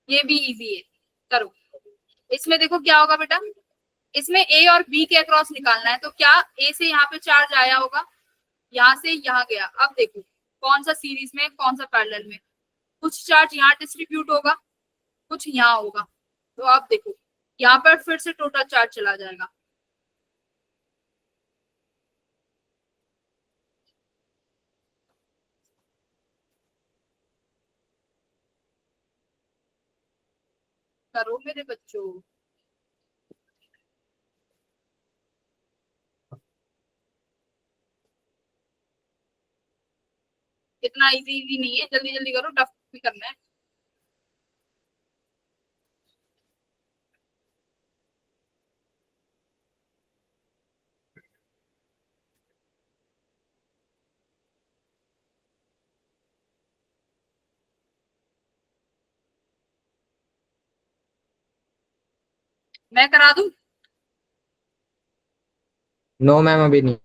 ये भी इजी है, करो। इसमें देखो क्या होगा बेटा, इसमें ए और बी के अक्रॉस निकालना है। तो क्या ए से यहाँ पे चार्ज आया होगा, यहाँ से यहाँ गया। अब देखो कौन सा सीरीज में, कौन सा पैरेलल में। कुछ चार्ज यहाँ डिस्ट्रीब्यूट होगा, कुछ यहाँ होगा। तो आप देखो यहाँ पर फिर से टोटल चार्ज चला जाएगा। करो मेरे बच्चों। इतना इजी इजी नहीं है, जल्दी जल्दी करो, टफ भी करना है। मैं करा दूं?
नो मैम अभी नहीं।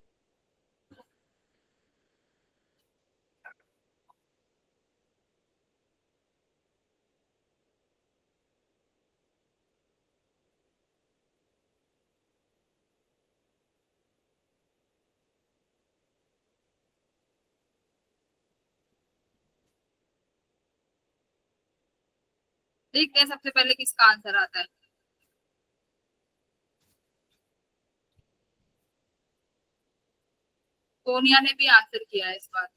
देखते हैं सबसे पहले किसका आंसर आता है। सोनिया ने भी आंसर किया है इस बार,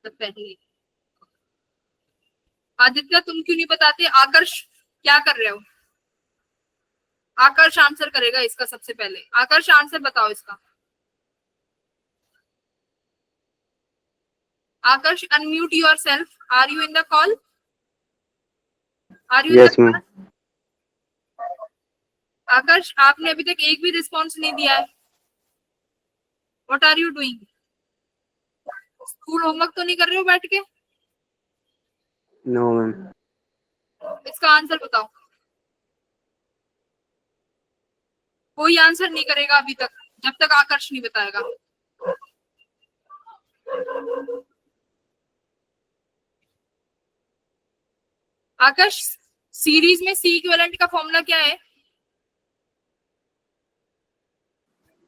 तो पहले। आदित्य तुम क्यों नहीं बताते? आकर्ष क्या कर रहे हो? आकर्ष आंसर करेगा इसका सबसे पहले। आकर्ष आंसर बताओ इसका। Aakarsh unmute yourself. Are you in the call? Are you in the call? Aakarsh आपने अभी तक एक भी रिस्पॉन्स नहीं दिया है। What are you doing? School homework तो नहीं कर रहे हो बैठ के?
No ma'am.
इसका आंसर बताओ। कोई आंसर नहीं करेगा अभी तक, जब तक आकर्ष नहीं बताएगा। आकर्ष सीरीज में सी इक्विवेलेंट का फॉर्मूला क्या है?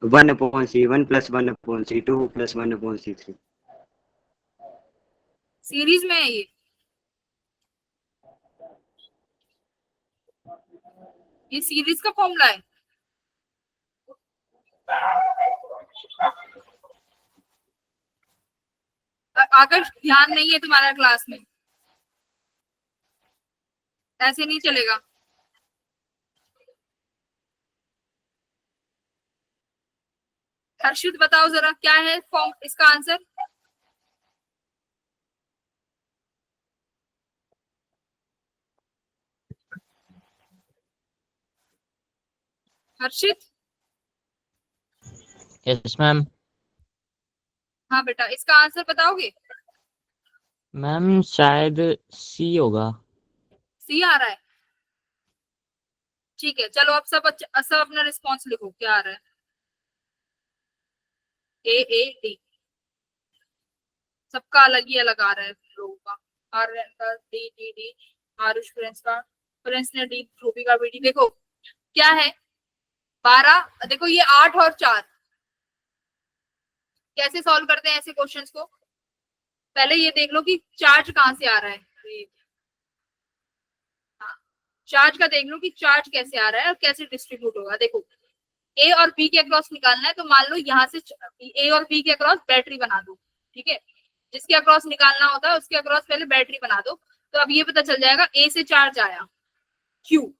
1/C 1 + 1/C 2 + 1/C 3।
सीरीज में है ये सीरीज का फॉर्मूला है। आकर्ष ध्यान नहीं है तुम्हारा क्लास में, ऐसे नहीं चलेगा। हर्षित बताओ जरा क्या है फॉर्म, इसका आंसर। हर्षित।
Yes ma'am.
हाँ बेटा, इसका आंसर बताओगे?
मैम शायद सी होगा।
सी आ रहा है, ठीक है। चलो अब सब अपना रिस्पॉन्स लिखो, क्या आ रहा है। ए डी, सबका अलग ही अलग आ रहा है लोगों का। आर का D D D, Aarush friends का, फ्रेंड्स ने डी, रूबी का भी डी। देखो क्या है 12, देखो ये 8 और 4, कैसे सॉल्व करते हैं ऐसे क्वेश्चंस को। पहले ये देख लो कि चार्ज कहाँ से आ रहा है। हाँ, चार्ज का देख लो कि चार्ज कैसे आ रहा है और कैसे डिस्ट्रीब्यूट होगा। देखो ए और बी के अक्रॉस निकालना है, तो मान लो यहाँ से ए और बी के अक्रॉस बैटरी बना दो, ठीक है। जिसके अक्रॉस निकालना होता है उसके अक्रॉस पहले बैटरी बना दो। तो अब ये पता चल जाएगा ए से चार्ज आया क्यू,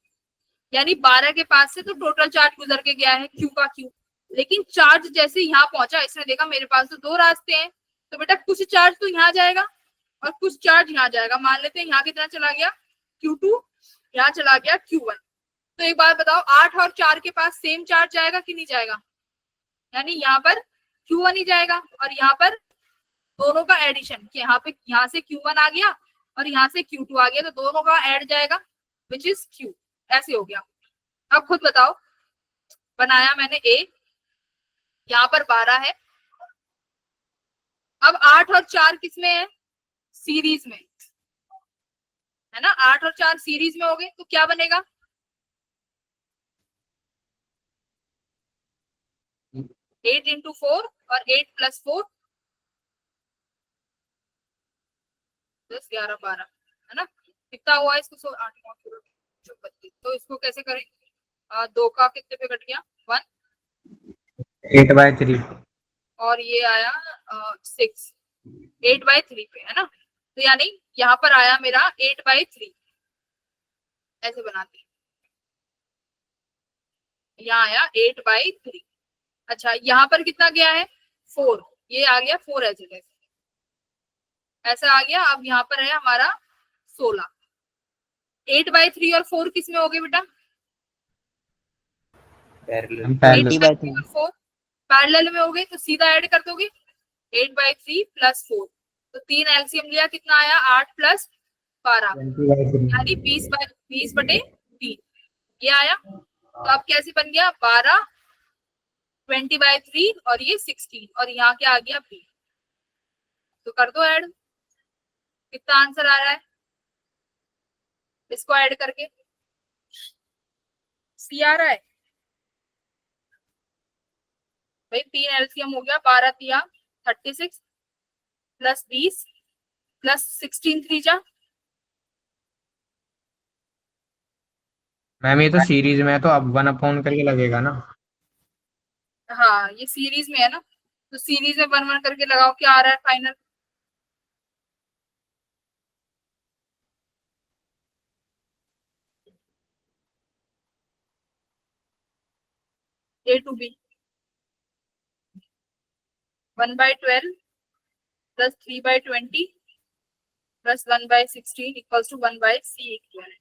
यानी 12 के पास से तो टोटल चार्ज गुजर के गया है क्यू का क्यू। लेकिन चार्ज जैसे यहाँ पहुंचा, इसने देखा मेरे पास तो 2 रास्ते हैं, तो बेटा कुछ चार्ज तो यहाँ जाएगा और कुछ चार्ज यहाँ जाएगा। मान लेते हैं यहाँ कितना चला गया Q2, यहाँ चला गया Q1। तो एक बात बताओ 8 और 4 के पास सेम चार्ज जाएगा कि नहीं जाएगा? यानी यहाँ पर Q1 ही जाएगा और यहाँ पर दोनों का एडिशन, कि यहाँ पे यहाँ से Q1 आ गया और यहाँ से Q2 आ गया, तो दोनों का ऐड जाएगा विच इज Q। ऐसे हो गया। अब खुद बताओ, बनाया मैंने A, यहाँ पर 12 है। अब 8 और 4 किस में है? सीरीज में है ना। 8 और 4 सीरीज में हो गए, तो क्या बनेगा? 8 इंटू 4 और 8 प्लस 4 10 11 12, है ना। कितना हुआ इसको? 8 9 16 32। तो इसको कैसे करें? 2 का कितने पे कट गया? 1।
8/3।
और ये आया 6, 8/3 पे, है ना। तो यानी यहाँ पर आया मेरा 8/3, ऐसे बनाते हैं। यहाँ आया 8/3। अच्छा, यहाँ पर कितना गया है? 4, ये आ गया 4 ऐसे ऐसा आ गया। अब यहाँ पर है हमारा 16। 8/3 और 4 किस में हो गए बेटा?
पैरेलल।
20/3।
4 पैरेलल में हो गए, तो सीधा ऐड कर दोगे 8/3 प्लस 4। तो 3 एलसीएम लिया, कितना आया? 8 प्लस 12,
20/3।
यानी 20/3 ये आया। तो अब कैसे बन गया? 12 20/3 और ये 16, और यहाँ क्या आ गया? बी। तो कर दो ऐड, कितना आंसर आ रहा है इसको ऐड करके? सी आ रहा है भाई। 3 एलसीएम हो गया, 12 तिया 36 प्लस 20 प्लस 16 3
मैम ये तो सीरीज में है, तो अब 1/4 करके लगेगा ना।
हाँ, ये सीरीज में है ना, तो सीरीज में 1 1 करके लगाओ, क्या आ रहा है final? A to B 1/12 plus 3/20 plus 1/16 equals to 1/C equivalent।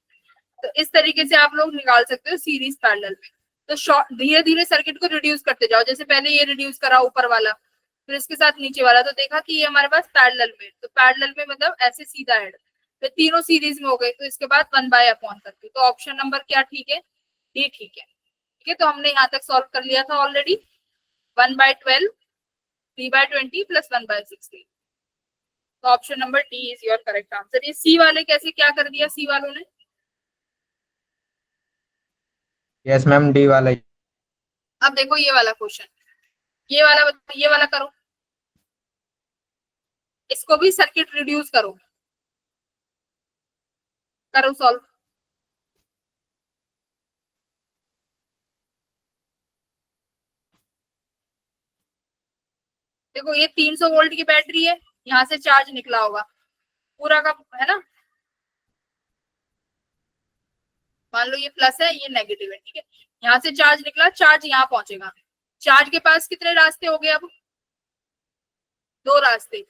तो इस तरीके से आप लोग निकाल सकते हो सीरीज पैरेलल में। तो शॉर्ट धीरे धीरे सर्किट को रिड्यूस करते जाओ। जैसे पहले ये रिड्यूस करा ऊपर वाला, फिर इसके साथ नीचे वाला, तो देखा कि ये हमारे पास पैरेलल में, तो पैरेलल में मतलब ऐसे सीधा ऐड, फिर तीनों सीरीज में हो गए, तो इसके बाद 1/अपॉन करके। तो ऑप्शन नंबर क्या ठीक है? डी ठीक है। ठीक है, तो हमने यहाँ तक सॉल्व कर लिया था ऑलरेडी। 1/12 3/20 प्लस 1/16। तो option number D is your correct answer. ये सी वाले कैसे क्या कर दिया सी वालों ने?
यस मैम, डी वाला ही।
अब देखो ये वाला क्वेश्चन, ये वाला करो, इसको भी सर्किट रिड्यूस करो सॉल्व। देखो ये 300 वोल्ट की बैटरी है, यहाँ से चार्ज निकला होगा पूरा का, है ना। मान लो ये प्लस है, ये नेगेटिव है, ठीक है। यहाँ से चार्ज निकला, चार्ज यहाँ पहुंचेगा, चार्ज के पास कितने रास्ते हो गए अब? 2 रास्ते,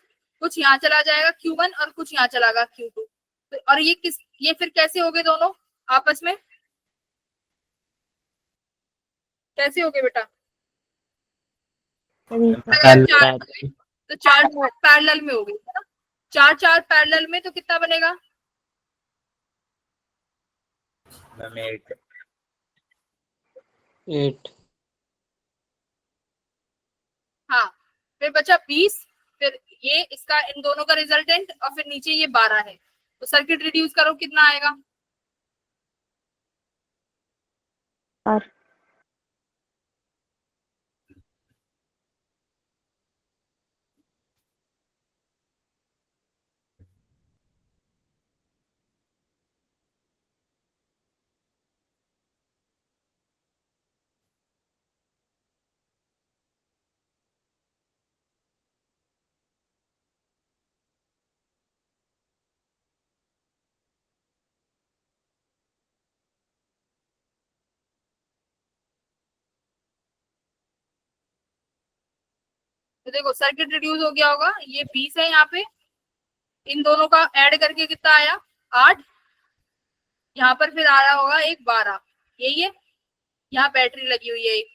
कुछ यहाँ चला जाएगा Q1 और कुछ यहाँ चलागा Q2। तो और ये फिर कैसे हो गए दोनों आपस में? कैसे हो गए बेटा? तो चार पैरेलल में हो गई है ना, चार पैरेलल में, तो कितना बनेगा?
मैम 8।
8
हाँ, फिर बचा 20, फिर ये इसका इन दोनों का रिजल्टेंट, और फिर नीचे ये 12 है। तो सर्किट रिड्यूस करो, कितना आएगा?
और
तो देखो सर्किट रिड्यूस हो गया होगा, ये 20 है यहाँ पे, इन दोनों का ऐड करके कितना आया? 8। यहाँ पर फिर आ रहा होगा एक 12, यही है। यहाँ बैटरी लगी हुई है एक।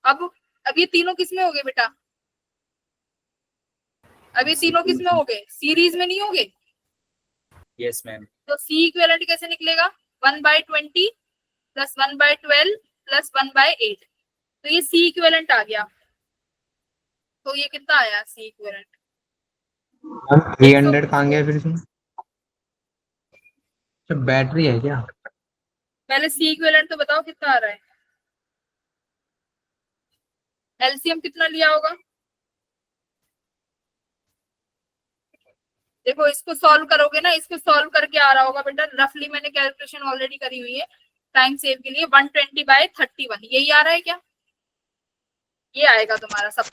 अब ये तीनों किसमें हो गए बेटा? अब ये तीनों किसमें हो गए? सीरीज में नहीं हो गए?
Yes ma'am.
तो सी इक्विवेलेंट कैसे निकलेगा? 1/20 प्लस 1/12 प्लस 1/8। तो ये सी इक्विवेलेंट आ गया। तो ये कितना आया सी इक्विवेलेंट?
300 कहाँ गया फिर से? बैटरी है क्या?
पहले सी इक्विवेलेंट तो बताओ कितना आ रहा है? एलसीएम कितना लिया होगा? देखो इसको सॉल्व करोगे ना, इसको सॉल्व करके आ रहा होगा बेटा, रफली मैंने कैलकुलेशन ऑलरेडी करी हुई है टाइम सेव के लिए। 120/31 यही आ रहा है क्या? ये आएगा तुम्हारा सब।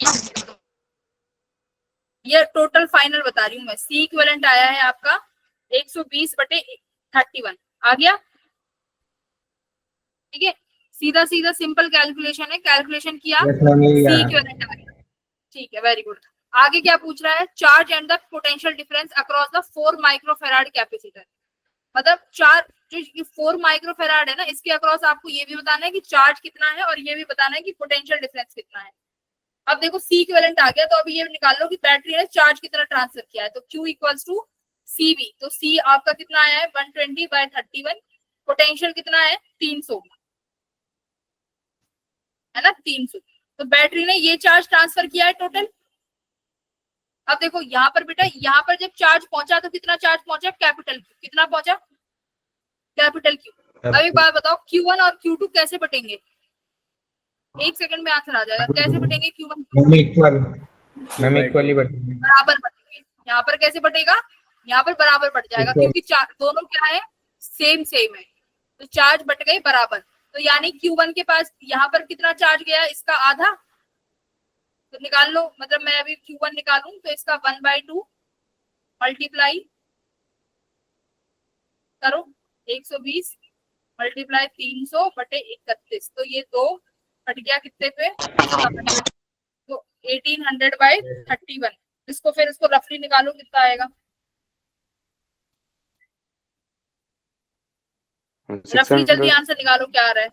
ये टोटल फाइनल बता रही हूँ मैं। सी इक्विवेलेंट आया है आपका 120/31 आ गया। ठीक है, सीधा सीधा सिंपल कैलकुलेशन है, कैलकुलेशन किया, सी इक्विवेलेंट आ गया। ठीक है, वेरी गुड। आगे क्या पूछ रहा है? Charge and the potential difference across the 4 microfarad capacitor. मतलब जो 4 माइक्रोफेराड है ना, इसके अक्रॉस आपको ये भी बताना है कि चार्ज कितना है और ये भी बताना है कि पोटेंशियल डिफरेंस कितना है। अब देखो सी इक्विवेलेंट आ गया, तो अभी ये निकाल लो कि बैटरी ने चार्ज कितना ट्रांसफर किया है। तो Q इक्वल्स टू CV। तो C आपका कितना आया है? 120/31। पोटेंशियल कितना है? 300 है ना, 300। तो बैटरी ने ये चार्ज ट्रांसफर किया है टोटल। अब देखो यहाँ पर बेटा, यहाँ पर जब चार्ज पहुंचा तो कितना चार्ज पहुंचा? Capital Q। कितना पहुंचा? Capital Q। अब एक बात बताओ, Q1 और Q2 कैसे बटेंगे? 1 सेकंड में आंसर आ जाएगा। कैसे बटेंगे Q1?
इक्वली बटेंगे।
बराबर बटेंगे। यहाँ पर कैसे बटेगा? यहाँ पर बराबर बट जाएगा, क्योंकि दोनों क्या है? सेम सेम है। तो चार्ज बट गए बराबर। तो यानी Q1 के पास यहाँ पर कितना चार्ज गया? इसका आधा। तो निकाल लो, मतलब मैं अभी Q1 निकालूं तो इसका 1/2 मल्टीप्लाई करो 120 मल्टीप्लाई 300/31। तो ये 2 हट गया कितने पे? तो 1800/31। इसको फिर इसको रफली निकालो, कितना आएगा? रफली जल्दी आंसर निकालो, क्या आ रहा है?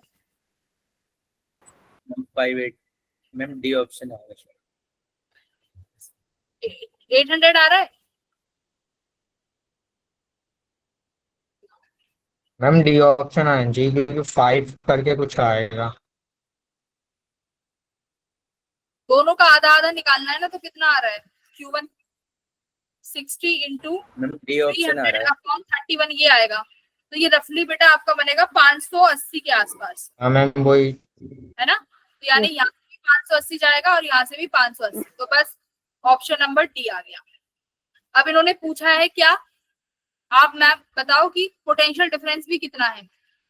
58 मैम, डी ऑप्शन आएगा।
800 आ रहा है।
मैम डी ऑप्शन आना चाहिए क्योंकि 5 करके कुछ आएगा।
दोनों का आधा आधा निकालना है ना, तो कितना आ रहा है? Q1 60 into
ma'am D option आ रहा है।
31 ये आएगा। तो ये रफली बेटा आपका बनेगा 580 के आसपास,
हाँ मैम वही।
है ना। तो यानी यहाँ से भी 580 जाएगा और यहाँ से भी 580। तो बस ऑप्शन नंबर डी आ गया। अब इन्होंने पूछा है क्या? आप मैम बताओ कि पोटेंशियल डिफरेंस भी कितना है।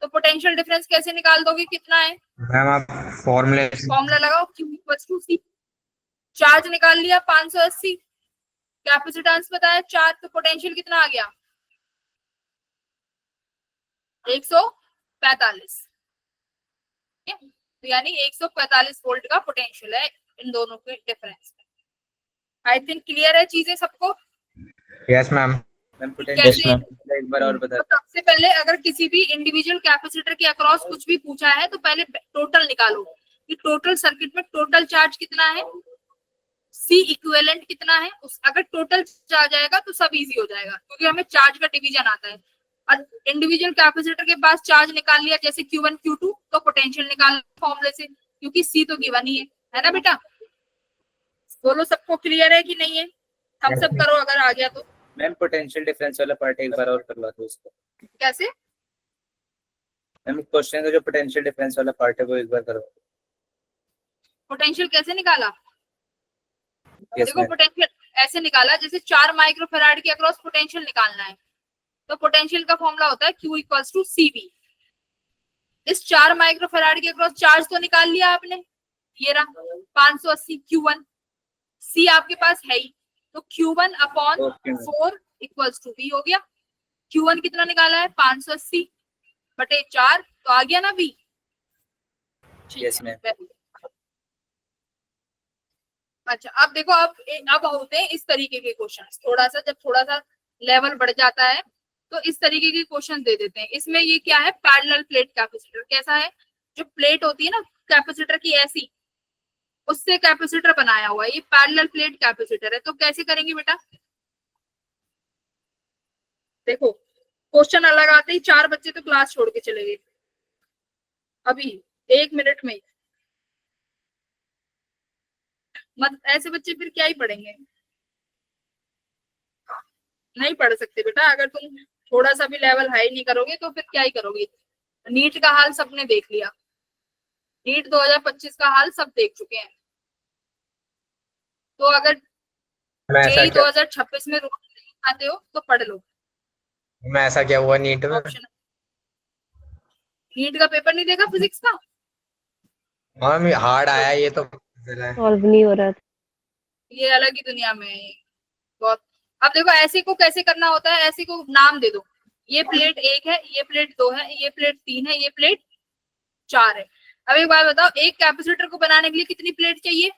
तो पोटेंशियल डिफरेंस कैसे निकाल दोगे? कितना है?
मैम आप
फॉर्मूला लगाओ, Q equals to C। Charge निकाल लिया 580, कैपेसिटेंस बताया 4, तो पोटेंशियल कितना आ गया? 145। तो यानी 145 वोल्ट का पोटेंशियल है इन दोनों के डिफरेंस में। आई थिंक क्लियर है चीजें सबको।
Yes ma'am.
मैम
कैसे?
पोटेंशियल एक बार और बता
तो सबसे पहले अगर किसी भी इंडिविजुअल कैपेसिटर के अक्रॉस कुछ भी पूछा है तो पहले टोटल निकालो कि टोटल सर्किट में टोटल चार्ज कितना है, सी इक्विवेलेंट कितना है। अगर टोटल चार्ज आएगा तो सब इजी हो जाएगा क्योंकि हमें चार्ज का डिवीजन आता है। और इंडिविजुअल कैपेसिटर के पास चार्ज निकाल लिया जैसे Q1 Q2 तो पोटेंशियल निकाल फॉर्मूले से, क्योंकि सी तो गिवन ही है ना बेटा। बोलो सबको क्लियर है कि नहीं है? हम सब करो अगर आ गया तो।
मैम पोटेंशियल डिफरेंस वाला पार्ट एक बार और करवा दो उसको।
कैसे?
मैम क्वेश्चन का जो पोटेंशियल डिफरेंस वाला पार्ट है वो एक बार करवा दो।
पोटेंशियल कैसे निकाला?
Yes,
देखो
ma'am.
पोटेंशियल ऐसे निकाला जैसे 4 माइक्रोफैराड के अक्रॉस पोटेंशियल निकालना है तो पोटेंशियल का फॉर्मूला होता है Q इक्वल्स टू CV। इस 4 माइक्रोफैराड के अक्रॉस चार्ज तो निकाल लिया आपने, ये रहा 580 Q1, C आपके पास है ही तो Q1 upon
Okay, ma'am.
4 equals to V हो गया। Q1 कितना निकाला है 580 बटे 4 तो आ गया ना V।
Yes, ma'am.
अच्छा अब देखो अब होते हैं इस तरीके के क्वेश्चन। जब थोड़ा सा लेवल बढ़ जाता है तो इस तरीके के क्वेश्चन दे देते हैं। इसमें ये क्या है, पैरेलल प्लेट कैपेसिटर। कैसा है, जो प्लेट होती है ना कैपेसिटर की ऐसी, उससे कैपेसिटर बनाया हुआ है, ये पैरेलल प्लेट कैपेसिटर है। तो कैसे करेंगे बेटा, देखो क्वेश्चन अलग आते ही 4 बच्चे तो क्लास छोड़ के चले गए अभी 1 मिनट में। मत ऐसे बच्चे फिर क्या ही पढ़ेंगे, नहीं पढ़ सकते बेटा। अगर तुम थोड़ा सा भी लेवल हाई नहीं करोगे तो फिर क्या ही करोगे। नीट का हाल सबने देख लिया, नीट 2025 का हाल सब देख चुके हैं। तो अगर जेई 2026 में रोज नहीं आते हो तो पढ़ लो।
मैं ऐसा क्या हुआ नीट में?
ऑप्शन, नीट का पेपर नहीं देखा फिजिक्स का?
हाँ हार्ड आया ये तो।
सॉल्व नहीं हो रहा था।
ये अलग ही दुनिया में है बहुत। अब देखो ऐसे को कैसे करना होता है, ऐसे को नाम दे दो। ये प्लेट 1 है, ये प्लेट 2 है, ये प्लेट 3 है, ये प्लेट 4 है। अब एक बात बताओ, एक कैपेसिटर को बनाने के लिए कितनी प्लेट चाहिए?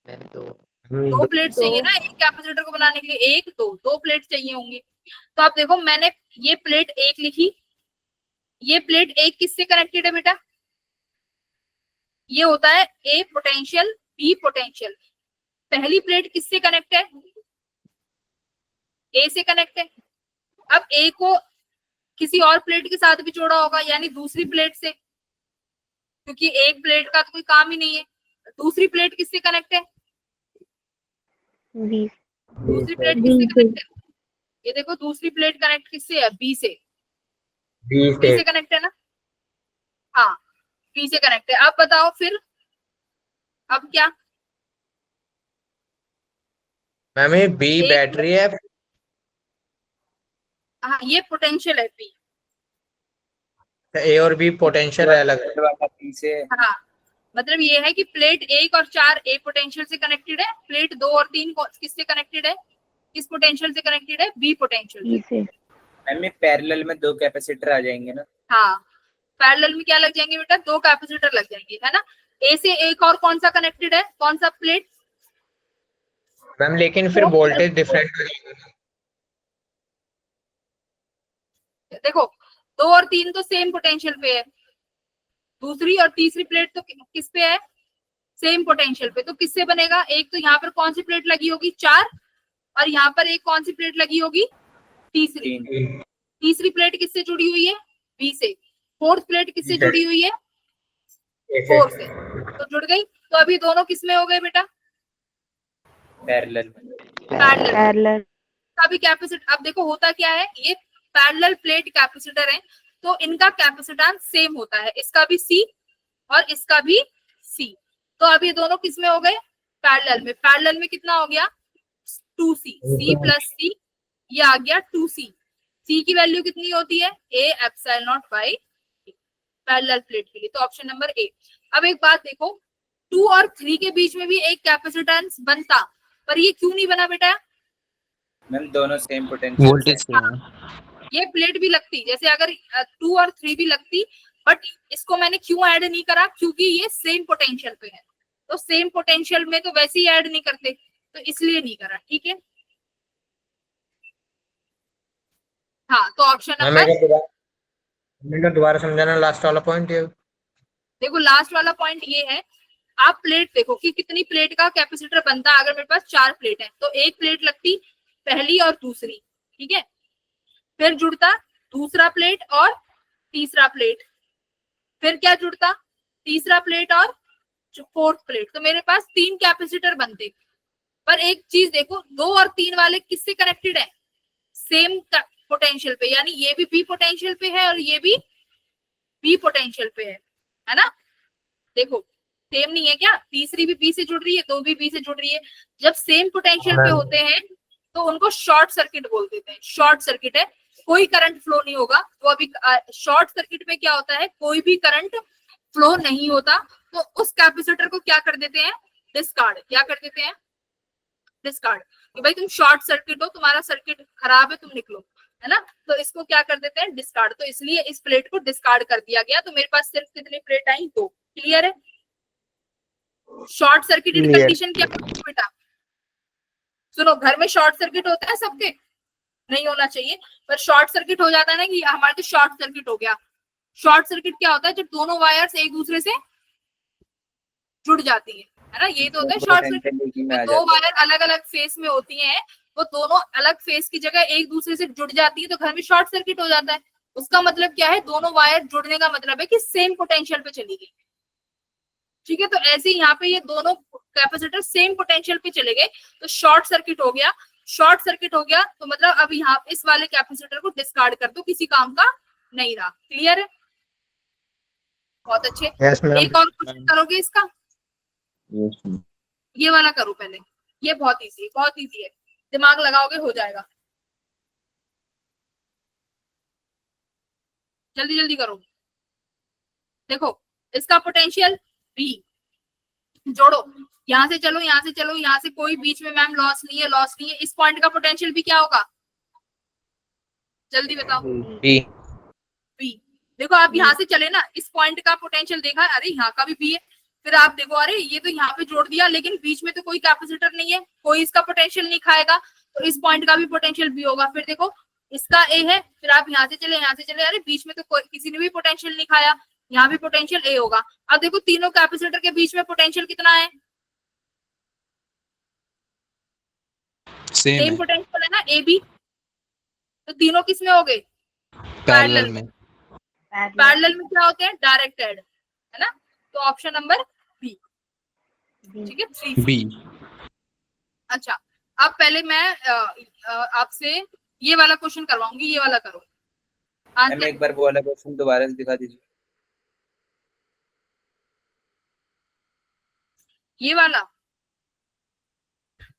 2 प्लेट चाहिए ना एक कैपेसिटर को बनाने के लिए। 1 2 प्लेट चाहिए होंगी। तो आप देखो मैंने ये प्लेट 1 लिखी, ये प्लेट 1 किससे कनेक्टेड है बेटा? ये होता है A पोटेंशियल B पोटेंशियल। पहली प्लेट किससे कनेक्ट है? A से कनेक्ट है। अब A को किसी और प्लेट के साथ भी जोड़ा होगा, यानी दूसरी प्लेट से, क्योंकि एक प्लेट का तो कोई काम ही नहीं है। दूसरी प्लेट किससे कनेक्ट है?
B
दूसरी प्लेट किससे कनेक्ट है? ये देखो दूसरी प्लेट कनेक्ट किससे है? B से। B से कनेक्ट है ना? हाँ B से कनेक्ट है। अब बताओ फिर अब क्या?
मैम ये B बैटरी है।
हाँ ये पोटेंशियल है B।
A और B पोटेंशियल है अलग।
से
हाँ मतलब ये है कि प्लेट 1 और 4 A पोटेंशियल से कनेक्टेड है, प्लेट 2 और 3 किससे कनेक्टेड है? किस पोटेंशियल से कनेक्टेड है? B पोटेंशियल से।
मैम पैरेलल में 2 कैपेसिटर आ जाएंगे ना?
हाँ पैरेलल में क्या लग जाएंगे बेटा? 2 कैपेसिटर लग जाएंगे, है ना। A से एक और कौन सा कनेक्टेड है, कौन सा प्लेट?
मैम लेकिन फिर वोल्टेज डिफरेंट।
देखो 2 और 3 तो सेम पोटेंशियल पे है, दूसरी और तीसरी प्लेट तो किस पे है? सेम पोटेंशियल पे। तो किससे बनेगा? एक तो यहाँ पर कौन सी प्लेट लगी होगी? 4, और यहाँ पर एक कौन सी प्लेट लगी होगी? तीसरी। तीसरी प्लेट किससे जुड़ी हुई है? B से। फोर्थ प्लेट किससे जुड़ी हुई है? 4 से। तो जुड़ गई। तो अभी दोनों किसमें हो गए बेटा?
पैरेलल।
पैरेलल।
अभी कैपेसिटर, अब देखो होता क्या है, ये पैरेलल प्लेट कैपेसिटर है तो इनका कैपेसिटेंस सेम होता है, इसका भी C और इसका भी C। तो अब ये दोनों किसमें हो गए? पैरेलल में। पैरेलल में कितना हो गया? 2C। C प्लस C, ये आ गया 2C। C की वैल्यू कितनी होती है? A epsilon not by parallel plate के लिए। तो ऑप्शन नंबर A। अब एक बात देखो, 2 और 3 के बीच में भी एक कैपेसिटेंस बनता, पर ये क्यों नहीं बना बेटा?
मैम दोनों सेम पोटेंशियल
वोल्टेज सेम है।
ये प्लेट भी लगती, जैसे अगर 2 और 3 भी लगती बट इसको मैंने क्यों ऐड नहीं करा, क्योंकि ये सेम पोटेंशियल पे है, तो सेम पोटेंशियल में तो वैसे ही ऐड नहीं करते, तो इसलिए नहीं करा। ठीक है, हाँ, तो ऑप्शन
मैम
नंबर,
मेरे को दोबारा समझाना लास्ट वाला पॉइंट ये।
देखो लास्ट वाला पॉइंट ये है, आप प्लेट देखो कि कितनी प्लेट का कैपेसिटर बनता है। अगर मेरे पास 4 प्लेट है तो एक प्लेट लगती पहली और दूसरी, ठीक है, फिर जुड़ता दूसरा प्लेट और तीसरा प्लेट, फिर क्या जुड़ता तीसरा प्लेट और फोर्थ प्लेट, तो मेरे पास 3 कैपेसिटर बनते। पर एक चीज देखो, 2 और 3 वाले किससे कनेक्टेड है, सेम पोटेंशियल पे, यानी ये भी बी पोटेंशियल पे है और ये भी बी पोटेंशियल पे है ना। देखो सेम नहीं है क्या, तीसरी भी बी से जुड़ रही है, 2 भी बी से जुड़ रही है। जब सेम पोटेंशियल पे होते हैं तो उनको शॉर्ट सर्किट बोल देते हैं। शॉर्ट सर्किट है, कोई करंट फ्लो नहीं होगा। तो अभी शॉर्ट सर्किट में क्या होता है, कोई भी करंट फ्लो नहीं होता, तो उस कैपेसिटर को क्या कर देते हैं, डिस्कार्ड। क्या कर देते हैं, डिस्कार्ड, कि भाई तुम शॉर्ट सर्किट हो, तुम्हारा सर्किट खराब है, तुम निकलो, है ना। तो इसको क्या कर देते हैं, डिस्कार्ड। तो इसलिए इस प्लेट को डिस्कार्ड कर दिया गया। तो मेरे पास सिर्फ कितनी प्लेट आई, 2। क्लियर है। शॉर्ट सर्किटेड कंडीशन क्या बेटा, सुनो, घर में शॉर्ट सर्किट होता है सबके, नहीं होना चाहिए, पर शॉर्ट सर्किट हो जाता है ना, कि हमारे तो शॉर्ट सर्किट हो गया। शॉर्ट सर्किट क्या होता है, जब दोनों वायर्स एक दूसरे से जुड़ जाती है ना, ये तो होता है शॉर्ट सर्किट। तो 2 वायर अलग अलग फेस में होती हैं, वो दोनों अलग फेस की जगह एक दूसरे से जुड़ जाती है, तो घर में शॉर्ट सर्किट हो जाता है। उसका मतलब क्या है, दोनों वायर जुड़ने का मतलब है कि सेम पोटेंशियल पे चली गई। ठीक है, तो ऐसे ही यहाँ पे ये दोनों कैपेसिटर सेम पोटेंशियल पे चले गए, तो शॉर्ट सर्किट हो गया। शॉर्ट सर्किट हो गया तो मतलब अब यहाँ इस वाले कैपेसिटर को डिस्कार्ड कर दो, किसी काम का नहीं रहा। क्लियर है, बहुत अच्छे। एक और क्वेश्चन करोगे इसका, ये वाला करो पहले, ये बहुत इजी है, बहुत इजी है, दिमाग लगाओगे हो जाएगा। जल्दी जल्दी करो। देखो इसका पोटेंशियल V, जोड़ो, यहाँ से चलो, यहाँ से चलो, यहाँ से कोई बीच में मैम लॉस नहीं है, लॉस नहीं है। इस पॉइंट का पोटेंशियल भी क्या होगा, जल्दी बताओ।
बी।
देखो आप यहाँ से चले ना, इस पॉइंट का पोटेंशियल देखा, अरे यहाँ का भी बी है। फिर आप देखो, अरे ये तो यहाँ पे जोड़ दिया, लेकिन बीच में तो कोई कैपेसिटर नहीं है, कोई इसका पोटेंशियल नहीं खाएगा, तो इस पॉइंट का भी पोटेंशियल बी होगा। फिर देखो इसका ए है, फिर आप यहाँ से चले, यहाँ से चले, अरे बीच में तो कोई किसी ने भी पोटेंशियल नहीं खाया, यहाँ भी पोटेंशियल ए होगा। अब देखो तीनों कैपेसिटर के बीच में पोटेंशियल कितना है, सेम पोटेंशियल है ना, ए बी। तो तीनों किस में हो गए, पैरेलल में। पैरेलल में क्या होते हैं, डायरेक्ट ऐड, है ना। तो ऑप्शन नंबर बी, ठीक है, 3 बी। अच्छा, अब पहले मैं आपसे ये वाला क्वेश्चन करवाऊंगी, ये वाला करो।
मैम एक बार वो वाला क्वेश्चन दोबारा से दिखा दीजिए।
ये वाला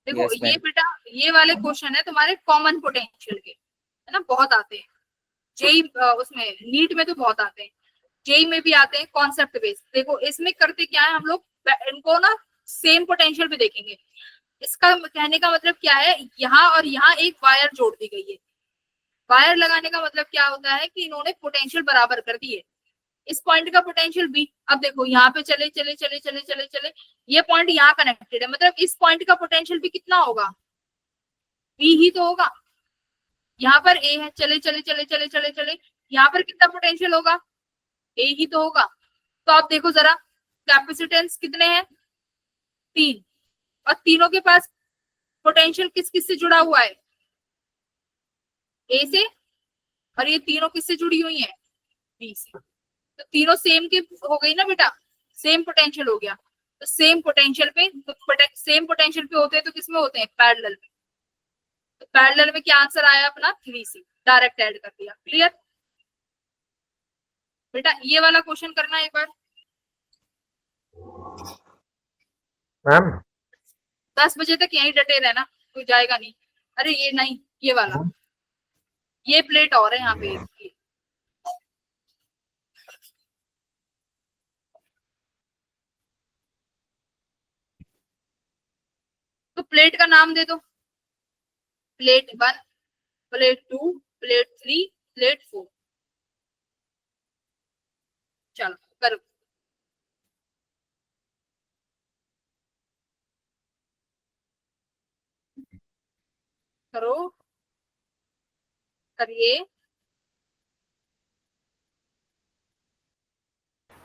देखो,
Yes,
ये बेटा ये वाले क्वेश्चन है तुम्हारे कॉमन पोटेंशियल के, है ना, बहुत आते हैं। जेई उसमें नीट में तो बहुत आते हैं, जेई में भी आते हैं, कॉन्सेप्ट बेस्ड। देखो इसमें करते क्या है हम लोग, इनको ना सेम पोटेंशियल पे देखेंगे। इसका कहने का मतलब क्या है, यहाँ और यहाँ एक वायर जोड़ दी गई है। वायर लगाने का मतलब क्या होता है कि इन्होंने पोटेंशियल बराबर कर दिए। इस पॉइंट का पोटेंशियल बी, अब देखो यहाँ पे चले चले चले चले चले चले, ये पॉइंट यहाँ कनेक्टेड है, मतलब इस पॉइंट का पोटेंशियल भी कितना होगा, बी ही तो होगा। यहाँ पर ए है, चले चले चले चले चले चले, यहाँ पर कितना पोटेंशियल होगा, ए ही तो होगा। तो आप देखो जरा, कैपेसिटेंस कितने हैं, 3, और तीनों के पास पोटेंशियल किस किस से जुड़ा हुआ है, ए से, और ये तीनों किससे जुड़ी हुई हैं, बी से। तो तीनों सेम के हो गई ना बेटा, सेम पोटेंशियल हो गया। तो सेम पोटेंशियल पे, तो सेम पोटेंशियल पे होते हैं तो किसमें होते हैं, पैरेलल में। तो पैरेलल में क्या आंसर आया अपना, 3C, डायरेक्ट ऐड कर दिया। क्लियर बेटा, ये वाला क्वेश्चन करना एक बार।
मैम
10 बजे तक यहीं डटे रहना, कोई जाएगा नहीं। अरे ये नहीं, ये वाला, ये प्लेट और है यहाँ पे। तो प्लेट का नाम दे दो, प्लेट 1, प्लेट 2, प्लेट 3, प्लेट 4। चलो करो। करो, करिए।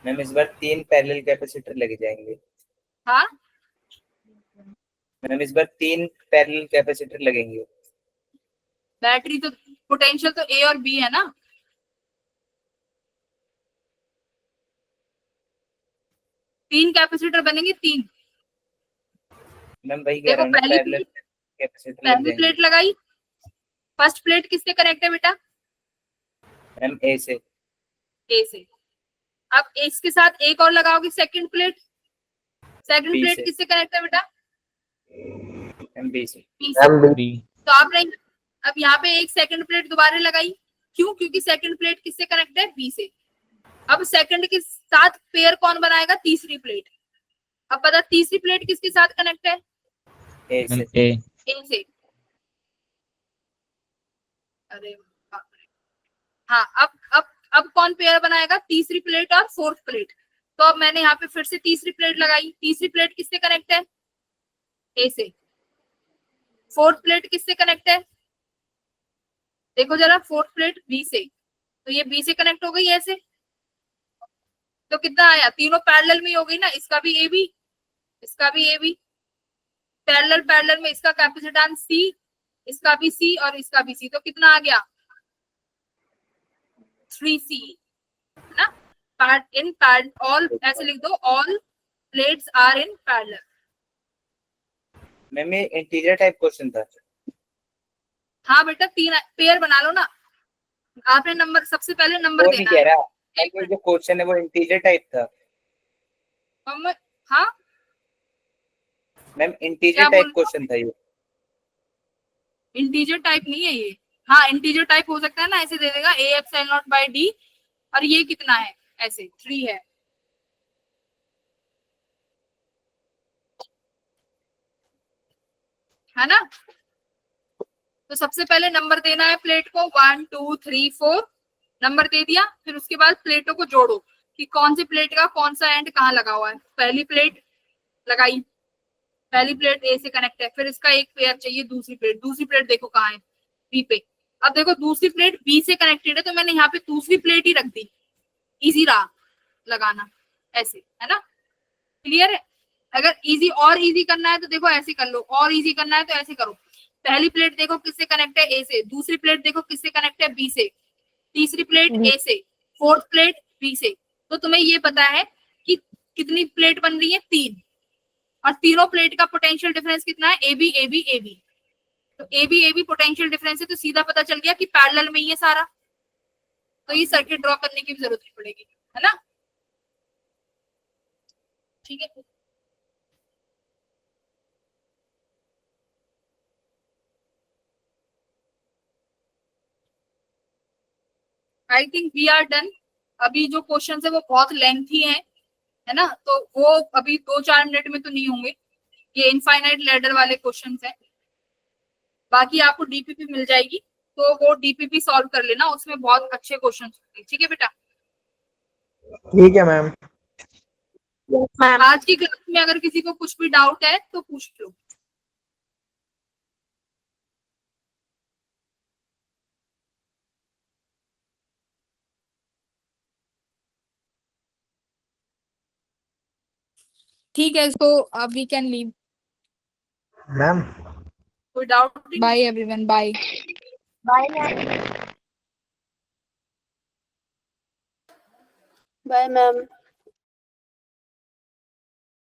मैम इस बार 3 पैरेलल कैपेसिटर लगे जाएंगे।
हाँ,
मैम इस बार 3 पैरेलल कैपेसिटर लगेंगे।
बैटरी तो पोटेंशियल तो ए और बी है ना। तीन कैपेसिटर बनेंगे, तीन।
मैम वही कह
देखो
रहा हूँ ना,
पहली
पैरेलल कैपेसिटर लग
पहली
जाएंगे।
प्लेट लगाई, फर्स्ट प्लेट किससे कनेक्ट है बेटा?
मैम ए से।
ए से। अब इसके साथ एक और लगाओगे second plate, second
B
plate
से।
किससे कनेक्ट है बेटा?
मैम बी से।
बी से।
Ma'am
B.
तो आपने अब यहाँ पे एक सेकंड प्लेट दोबारा लगाई, क्यों? क्योंकि सेकंड प्लेट किससे कनेक्ट है? बी से। अब सेकंड के साथ पेयर कौन बनाएगा? तीसरी प्लेट। अब पता तीसरी प्लेट किसके साथ कनेक्ट है?
ए
मैम
से।
ए।
ए से। अरे बाप रे। हाँ, अब कौन पेयर बनाएगा? तीसरी प्लेट और फोर्थ प्लेट। तो अब मैंने यहाँ पे फिर से तीसरी प्लेट लगाई, तीसरी प्लेट किससे कनेक्ट है? ए से। फोर्थ प्लेट किससे कनेक्ट है? देखो जरा, फोर्थ प्लेट बी से। तो ये बी से कनेक्ट हो गई ऐसे। तो कितना आया? तीनों पैरेलल में हो गई ना, इसका भी ए बी, इसका भी ए बी। पैरेलल पैरेलल में इसका कैपेसिटेंस सी, इसका भी सी और इसका भी सी। तो कितना आ गया? 3C ना। इन ऑल, ऐसे लिख दो, all plates are in parallel.
Ma'am ये इंटीजर टाइप क्वेश्चन था।
हाँ बेटा, तीन पेयर बना लो ना। आपने नंबर, सबसे पहले नंबर
वो नहीं
देना
कह
है।
रहा, मैम जो क्वेश्चन है वो इंटीजर टाइप था।
हाँ,
मैम
क्या
इंटीजर टाइप
बोल-
क्वेश्चन था ये।
इंटीजर टाइप नहीं है ये। हाँ, इंटीजर टाइप हो सकता है ना, ऐसे दे देगा A epsilon naught by D, और ये कितना है? ऐसे 3 है। है ना? तो सबसे पहले नंबर देना है प्लेट को, 1 2 3 4 नंबर दे दिया। फिर उसके बाद प्लेटों को जोड़ो कि कौन सी प्लेट का कौन सा एंड कहाँ लगा हुआ है। पहली प्लेट लगाई, पहली प्लेट ए से कनेक्ट है, फिर इसका एक पेयर चाहिए दूसरी प्लेट देखो कहाँ है? बी पे। अब देखो दूसरी प्लेट बी से कनेक्टेड है, तो मैंने यहाँ पे दूसरी प्लेट ही रख दी, इजी रहा लगाना, ऐसे। है ना? क्लियर है? अगर इजी और इजी करना है तो देखो ऐसे कर लो, और इजी करना है तो ऐसे करो। पहली प्लेट देखो किससे कनेक्ट है? ए से। दूसरी प्लेट देखो किससे कनेक्ट है? बी से। तीसरी प्लेट ए से, फोर्थ प्लेट बी से। तो तुम्हें ये पता है कि कितनी प्लेट बन रही है? 3। और तीनों प्लेट का पोटेंशियल डिफरेंस कितना है? A B A B A B. तो ए बी पोटेंशियल डिफरेंस है, तो सीधा पता चल गया कि पैरेलल में ही है सारा। तो ये सर्किट ड्रॉ करने की भी जरूरत नहीं पड़ेगी। है ना? ठीक है। I think we are done. अभी जो क्वेश्चन है वो बहुत लेंथी है ना, तो वो अभी 2-4 मिनट में तो नहीं होंगे। ये इनफाइनाइट लैडर वाले क्वेश्चन है। बाकी आपको डीपीपी मिल जाएगी, तो वो डीपीपी सॉल्व कर लेना, उसमें बहुत अच्छे क्वेश्चन होंगे। ठीक है बेटा?
ठीक है मैम।
आज की क्लास में अगर किसी को कुछ भी डाउट है तो पूछ लो। ठीक है, इसको अब वी कैन लीव।
मैम
कोई doubt? Bye everyone, bye.
Bye ma'am. Bye ma'am.